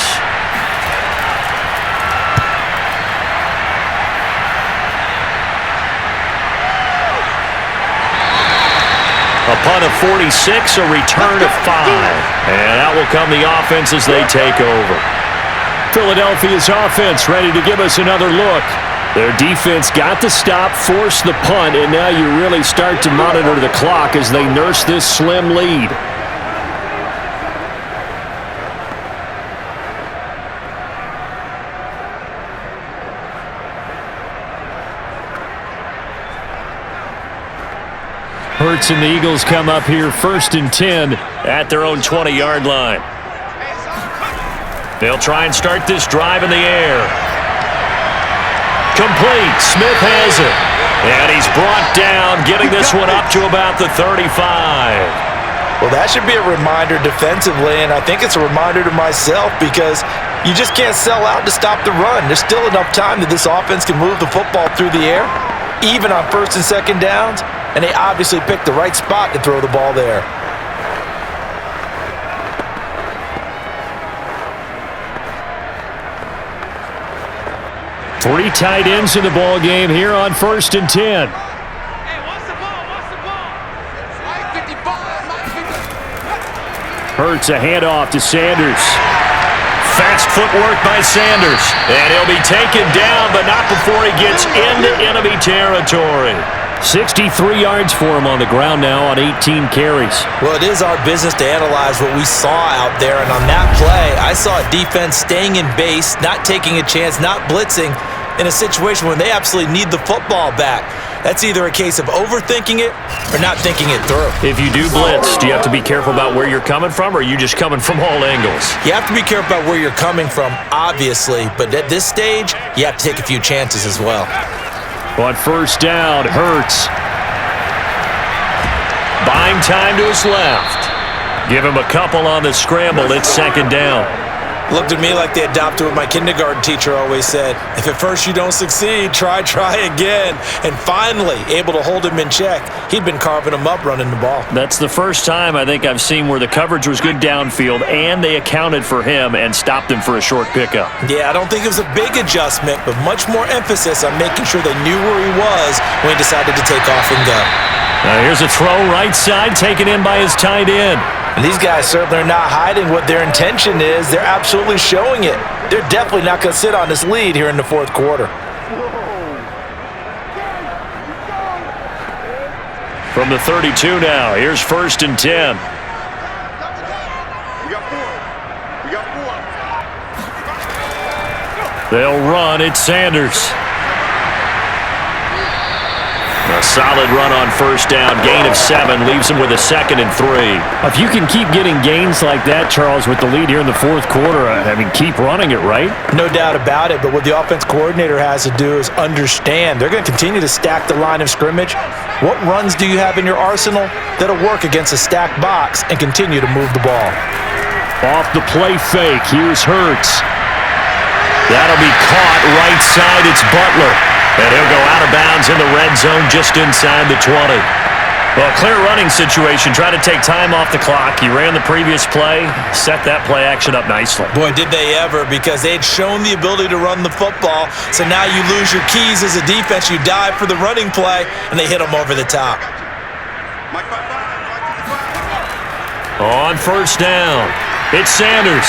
A punt of 46, a return of 5. And out will come the offense as they take over. Philadelphia's offense ready to give us another look. Their defense got the stop, forced the punt, and now you really start to monitor the clock as they nurse this slim lead. Hurts and the Eagles come up here 1st and 10 at their own 20-yard line. They'll try and start this drive in the air. Complete. Smith has it. And he's brought down, getting this one up to about the 35. Well, that should be a reminder defensively, and I think it's a reminder to myself because you just can't sell out to stop the run. There's still enough time that this offense can move the football through the air, even on 1st and 2nd downs, and they obviously picked the right spot to throw the ball there. Three tight ends in the ball game here on 1st and 10. Hurts a handoff to Sanders. Fast footwork by Sanders. And he'll be taken down, but not before he gets into enemy territory. 63 yards for him on the ground now on 18 carries. Well, it is our business to analyze what we saw out there, and on that play, I saw a defense staying in base, not taking a chance, not blitzing in a situation when they absolutely need the football back. That's either a case of overthinking it or not thinking it through. If you do blitz, do you have to be careful about where you're coming from, or are you just coming from all angles? You have to be careful about where you're coming from, obviously, but at this stage, you have to take a few chances as well. On 1st down, Hurts. Buying time to his left. Give him a couple on the scramble. It's 2nd down. Looked at me like they adopted what my kindergarten teacher always said. If at first you don't succeed, try again. And finally, able to hold him in check. He'd been carving him up running the ball. That's the first time I think I've seen where the coverage was good downfield and they accounted for him and stopped him for a short pickup. Yeah, I don't think it was a big adjustment, but much more emphasis on making sure they knew where he was when he decided to take off and go. Now here's a throw right side taken in by his tight end. And these guys certainly are not hiding what their intention is. They're absolutely showing it. They're definitely not going to sit on this lead here in the 4th quarter. From the 32 now, here's 1st and 10. They'll run. It's Sanders. A solid run on 1st down. Gain of 7 leaves him with a 2nd and 3. If you can keep getting gains like that, Charles, with the lead here in the 4th quarter, I mean, keep running it, right? No doubt about it, but what the offense coordinator has to do is understand. They're going to continue to stack the line of scrimmage. What runs do you have in your arsenal that'll work against a stacked box and continue to move the ball? Off the play fake, here's Hurts. That'll be caught right side. It's Butler. And he'll go out of bounds in the red zone just inside the 20. Well, clear running situation. Trying to take time off the clock. He ran the previous play, set that play action up nicely. Boy, did they ever, because they had shown the ability to run the football. So now you lose your keys as a defense. You dive for the running play, and they hit them over the top. On 1st down, it's Sanders.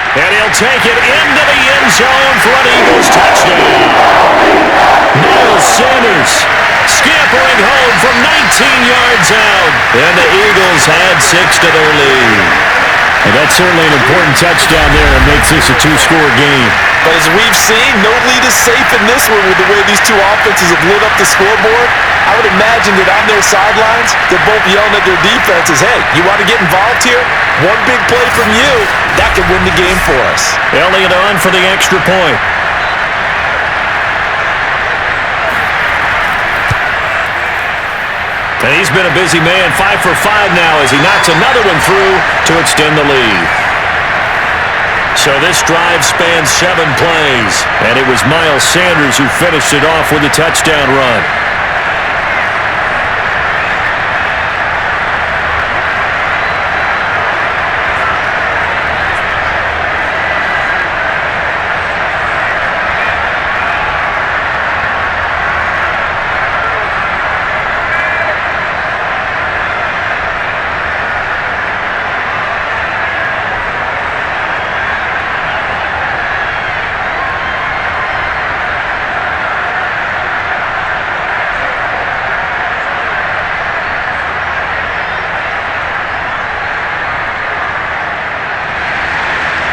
And he'll take it into the end zone for an Eagles touchdown. Miles Sanders scampering home from 19 yards out. And the Eagles had 6 to their lead. And that's certainly an important touchdown there and makes this a 2-score game. But as we've seen, no lead is safe in this one with the way these two offenses have lit up the scoreboard. I would imagine that on their sidelines, they're both yelling at their defenses, hey, you want to get involved here? One big play from you, that could win the game for us. Elliott on for the extra point. And he's been a busy man, 5 for 5 now as he knocks another one through to extend the lead. So this drive spans 7 plays, and it was Miles Sanders who finished it off with a touchdown run.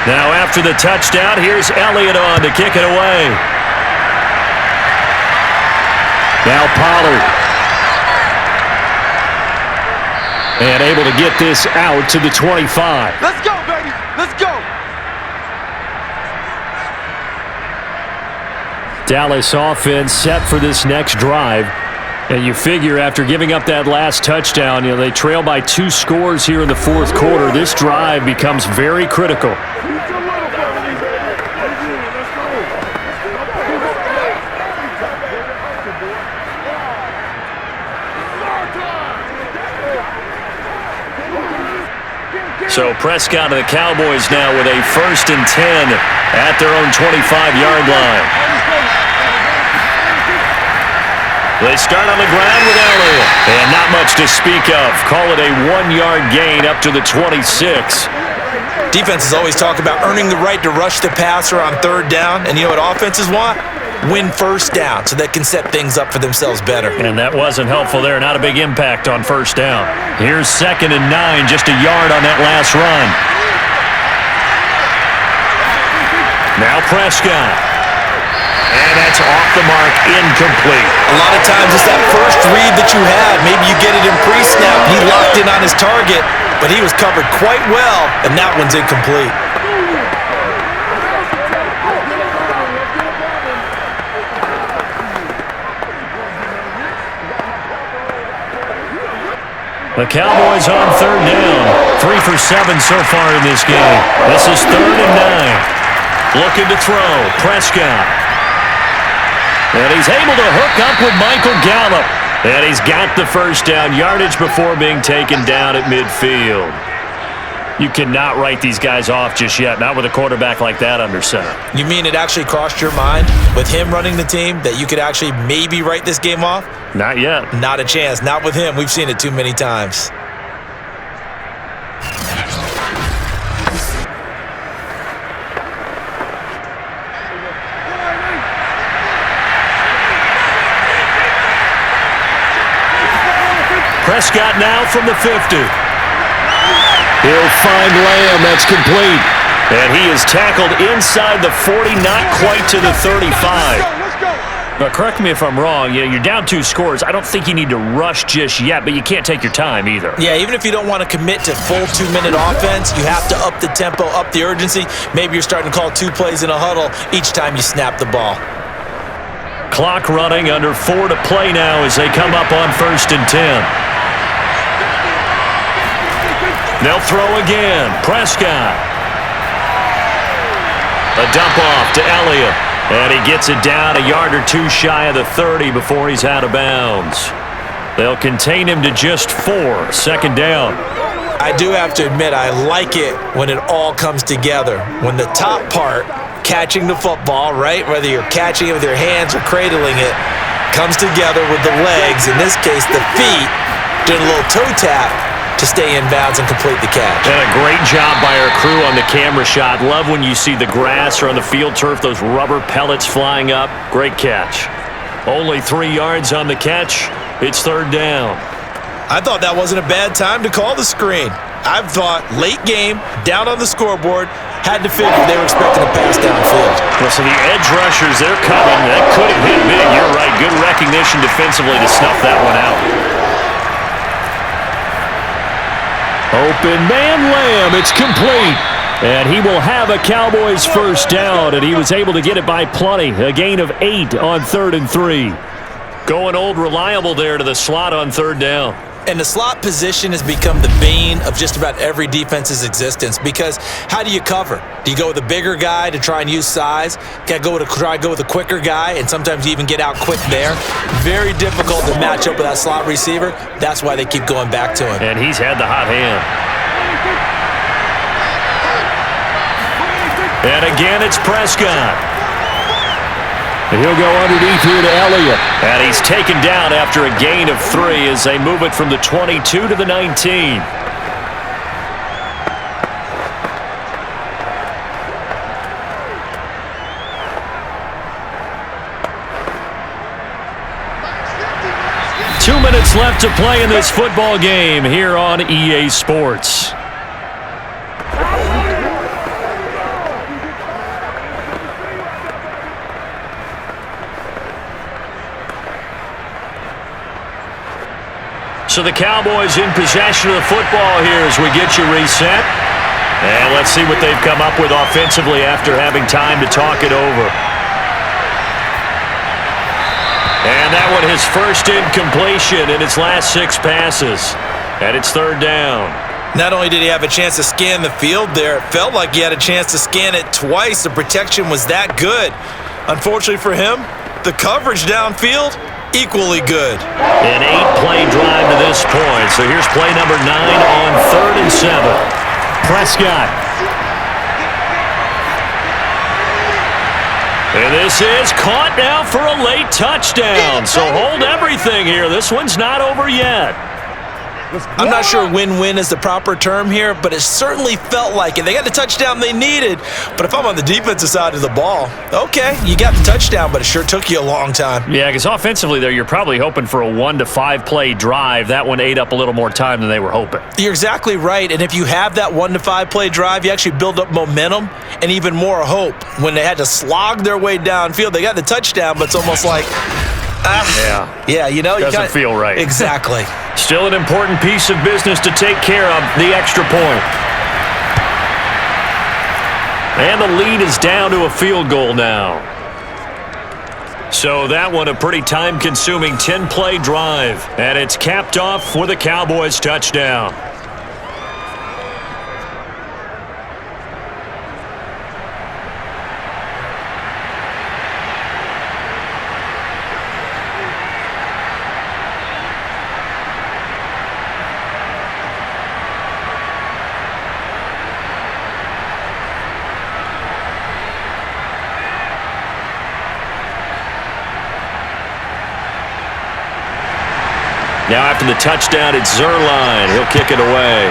Now after the touchdown, here's Elliott on to kick it away. Now Pollard. And able to get this out to the 25. Let's go, baby. Let's go. Dallas offense set for this next drive. And you figure after giving up that last touchdown, they trail by 2 scores here in the fourth quarter. This drive becomes very critical. So Prescott and the Cowboys now with a 1st and 10 at their own 25-yard line. They start on the ground with Elliott. And not much to speak of. Call it a 1-yard gain up to the 26. Defenses always talk about earning the right to rush the passer on 3rd down. And you know what offenses want? Win 1st down so they can set things up for themselves better. And that wasn't helpful there. Not a big impact on 1st down. Here's 2nd and 9, just a yard on that last run. Now Prescott. And that's off the mark, incomplete. A lot of times it's that first read that you had. Maybe you get it in pre-snap. He locked in on his target, but he was covered quite well, and that one's incomplete. The Cowboys on 3rd down. 3 for 7 so far in this game. This is 3rd and 9. Looking to throw. Prescott. And he's able to hook up with Michael Gallup. And he's got the 1st down yardage before being taken down at midfield. You cannot write these guys off just yet, not with a quarterback like that under center. You mean it actually crossed your mind with him running the team that you could actually maybe write this game off? Not yet. Not a chance. Not with him. We've seen it too many times. Prescott now from the 50. He'll find Lamb. That's complete. And he is tackled inside the 40, not quite to the 35. Now, correct me if I'm wrong. You're down 2 scores. I don't think you need to rush just yet, but you can't take your time either. Yeah, even if you don't want to commit to full 2-minute offense, you have to up the tempo, up the urgency. Maybe you're starting to call 2 plays in a huddle each time you snap the ball. Clock running, under 4 to play now as they come up on 1st and 10. They'll throw again. Prescott. A dump off to Elliott. And he gets it down a yard or 2 shy of the 30 before he's out of bounds. They'll contain him to just 4. 2nd down. I do have to admit, I like it when it all comes together. When the top part, catching the football, right, whether you're catching it with your hands or cradling it, comes together with the legs, in this case the feet, doing a little toe tap to stay in bounds and complete the catch. And a great job by our crew on the camera shot. Love when you see the grass or on the field turf, those rubber pellets flying up. Great catch. Only 3 yards on the catch. It's 3rd down. I thought that wasn't a bad time to call the screen. I thought late game, down on the scoreboard, had to figure they were expecting a pass downfield. Well, so the edge rushers, they're coming. That could have hit big. You're right. Good recognition defensively to snuff that one out. Open man Lamb. It's complete. And he will have a Cowboys 1st down, and he was able to get it by plenty. A gain of 8 on 3rd and 3. Going old reliable there to the slot on 3rd down. And the slot position has become the bane of just about every defense's existence, because how do you cover? Do you go with a bigger guy to try and use size? Got to try and go with a quicker guy, and sometimes you even get out quick there. Very difficult to match up with that slot receiver. That's why they keep going back to him. And he's had the hot hand. And again, it's Prescott. And he'll go underneath here to Elliott. And he's taken down after a gain of 3 as they move it from the 22 to the 19. Two minutes left to play in this football game here on EA Sports. So the Cowboys in possession of the football here as we get you reset. And let's see what they've come up with offensively after having time to talk it over. And that one his first incompletion in its last 6 passes. And it's 3rd down. Not only did he have a chance to scan the field there, it felt like he had a chance to scan it twice. The protection was that good. Unfortunately for him, the coverage downfield, equally good. An 8-play drive to this point. So here's play number 9 on 3rd and 7. Prescott. And this is caught now for a late touchdown. So hold everything here. This one's not over yet. I'm not sure win-win is the proper term here, but it certainly felt like it. They got the touchdown they needed, but if I'm on the defensive side of the ball, okay, you got the touchdown, but it sure took you a long time. Yeah, because offensively there, you're probably hoping for a 1 to 5-play drive. That one ate up a little more time than they were hoping. You're exactly right, and if you have that 1 to 5-play drive, you actually build up momentum and even more hope. When they had to slog their way downfield, they got the touchdown, but it's almost like, yeah, you know, doesn't feel right. Exactly. Still an important piece of business to take care of, the extra point. And the lead is down to a field goal now. So that one a pretty time-consuming 10-play drive. And it's capped off for the Cowboys touchdown. Now after the touchdown, it's Zerline. He'll kick it away.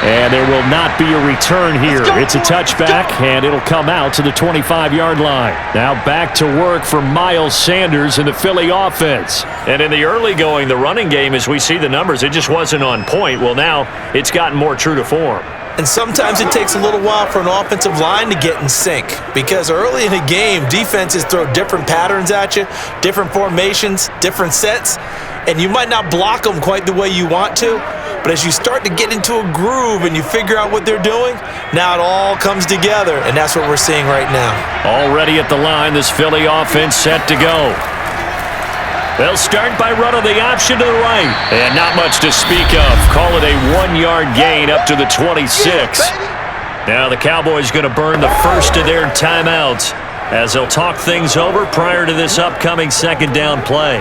And there will not be a return here. It's a touchback, and it'll come out to the 25-yard line. Now back to work for Miles Sanders in the Philly offense. And in the early going, the running game, as we see the numbers, it just wasn't on point. Well, now it's gotten more true to form. And sometimes it takes a little while for an offensive line to get in sync, because early in a game, defenses throw different patterns at you, different formations, different sets, and you might not block them quite the way you want to, but as you start to get into a groove and you figure out what they're doing, now it all comes together, and that's what we're seeing right now. Already at the line, this Philly offense set to go. They'll start by running the option to the right. And not much to speak of. Call it a 1-yard gain up to the 26. Now the Cowboys going to burn the first of their timeouts as they'll talk things over prior to this upcoming 2nd down play.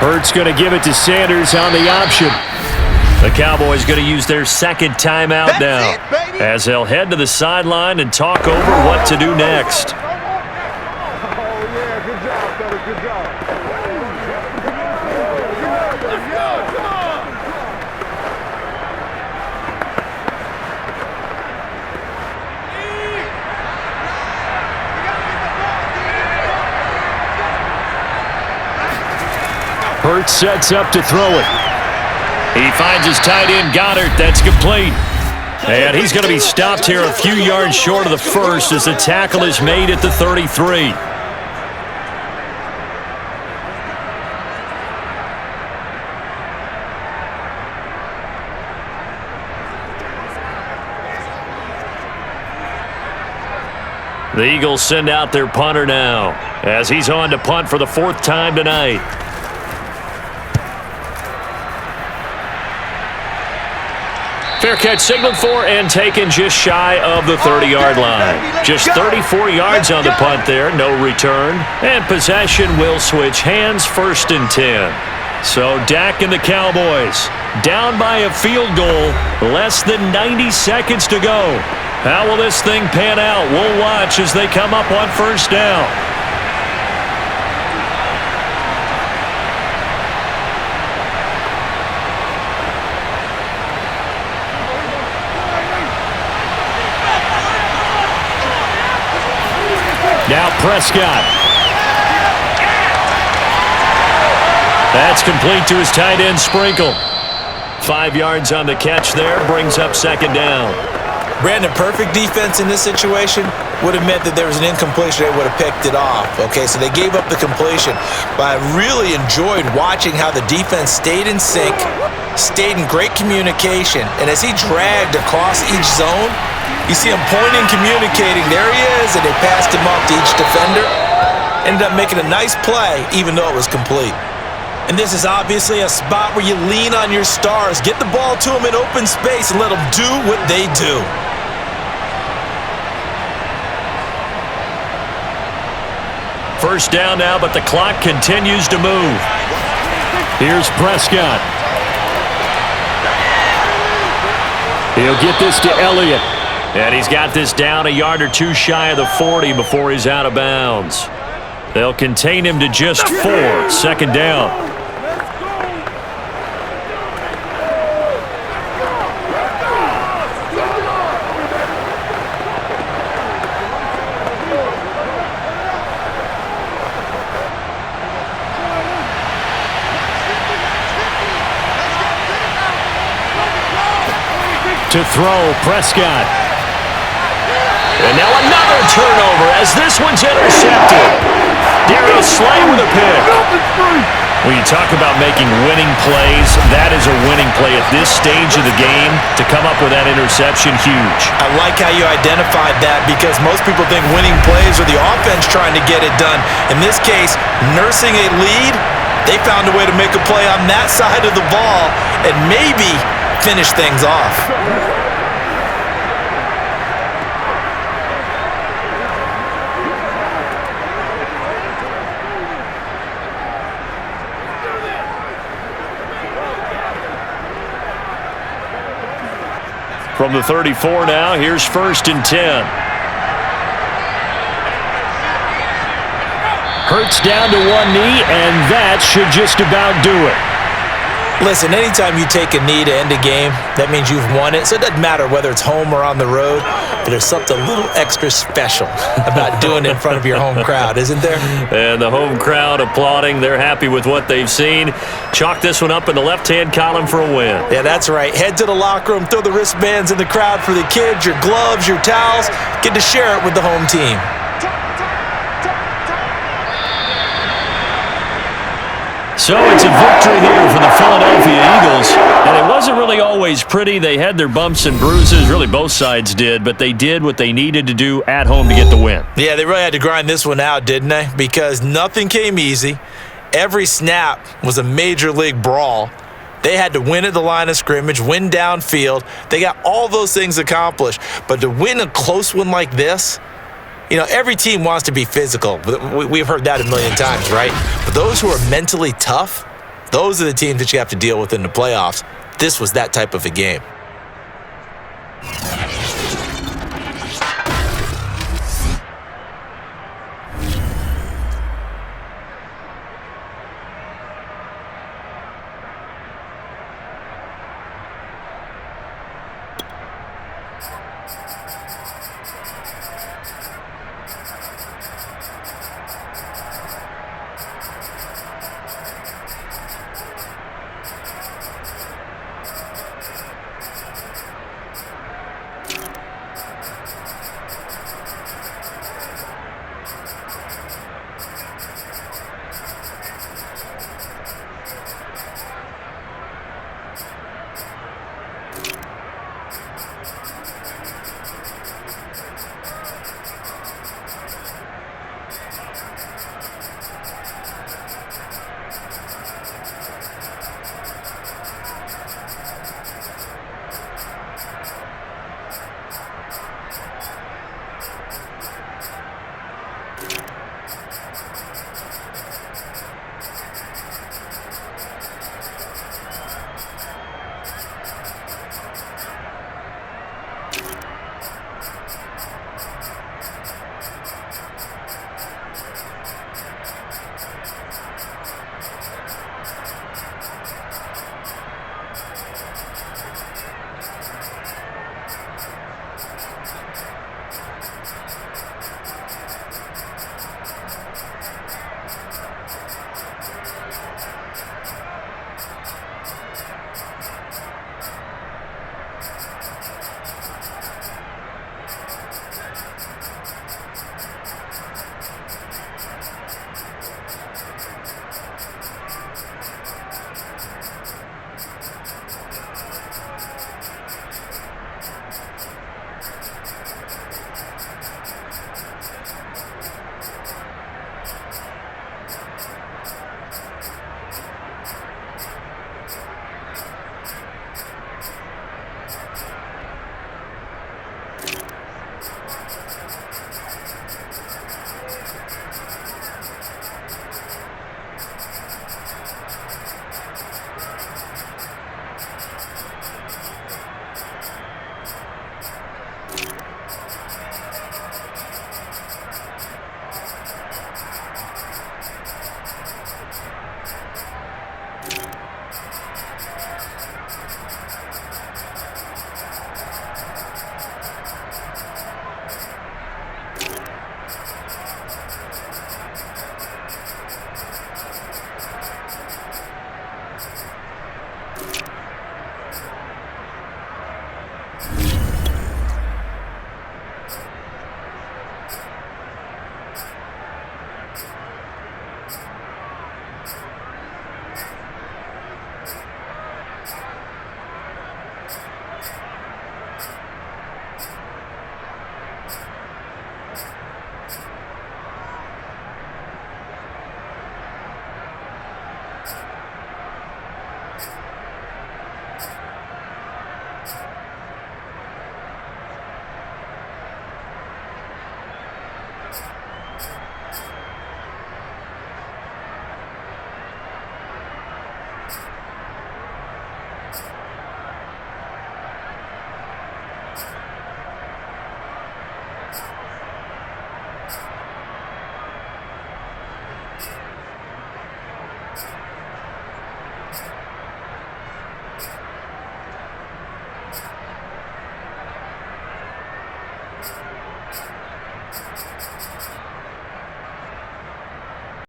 Hurts going to give it to Sanders on the option. The Cowboys going to use their 2nd timeout now as they'll head to the sideline and talk over what to do next. Hurts sets up to throw it. He finds his tight end, Goddard. That's complete. And he's going to be stopped here a few yards short of the first as the tackle is made at the 33. The Eagles send out their punter now as he's on to punt for the 4th time tonight. Fair catch signaled for and taken just shy of the 30-yard line. Just 34 yards on the punt there, no return. And possession will switch hands, 1st and 10. So Dak and the Cowboys down by a field goal, less than 90 seconds to go. How will this thing pan out? We'll watch as they come up on 1st down. Now Prescott. That's complete to his tight end, Sprinkle. 5 yards on the catch there, brings up second down. Brandon, perfect defense in this situation would have meant that there was an incompletion. They would have picked it off. Okay, so they gave up the completion. But I really enjoyed watching how the defense stayed in sync, stayed in great communication, and as he dragged across each zone, you see him pointing, communicating. There he is, and they passed him off to each defender. Ended up making a nice play, even though it was complete. And this is obviously a spot where you lean on your stars. Get the ball to them in open space and let them do what they do. First down now, but the clock continues to move. Here's Prescott. He'll get this to Elliott. And he's got this down a yard or two shy of the 40 before he's out of bounds. They'll contain him to just 4. Second down. To throw, Prescott. And now another turnover as this one's intercepted. Darius Slay with a pick. When you talk about making winning plays, that is a winning play at this stage of the game. To come up with that interception, huge. I like how you identified that because most people think winning plays are the offense trying to get it done. In this case, nursing a lead, they found a way to make a play on that side of the ball and maybe finish things off. From the 34 now, here's 1st and 10. Hurts down to one knee, and that should just about do it. Listen, anytime you take a knee to end a game, that means you've won it. So it doesn't matter whether it's home or on the road, but there's something a little extra special about doing it in front of your home crowd, isn't there? And the home crowd applauding. They're happy with what they've seen. Chalk this one up in the left-hand column for a win. Yeah, that's right. Head to the locker room, throw the wristbands in the crowd for the kids, your gloves, your towels. Get to share it with the home team. So it's a victory here for the Philadelphia Eagles, and it wasn't really always pretty. They had their bumps and bruises, really both sides did, but they did what they needed to do at home to get the win. Yeah, they really had to grind this one out, didn't they? Because nothing came easy. Every snap was a major league brawl. They had to win at the line of scrimmage, win downfield. They got all those things accomplished, but to win a close one like this, you know, every team wants to be physical. We've heard that a million times, right? But those who are mentally tough, those are the teams that you have to deal with in the playoffs. This was that type of a game.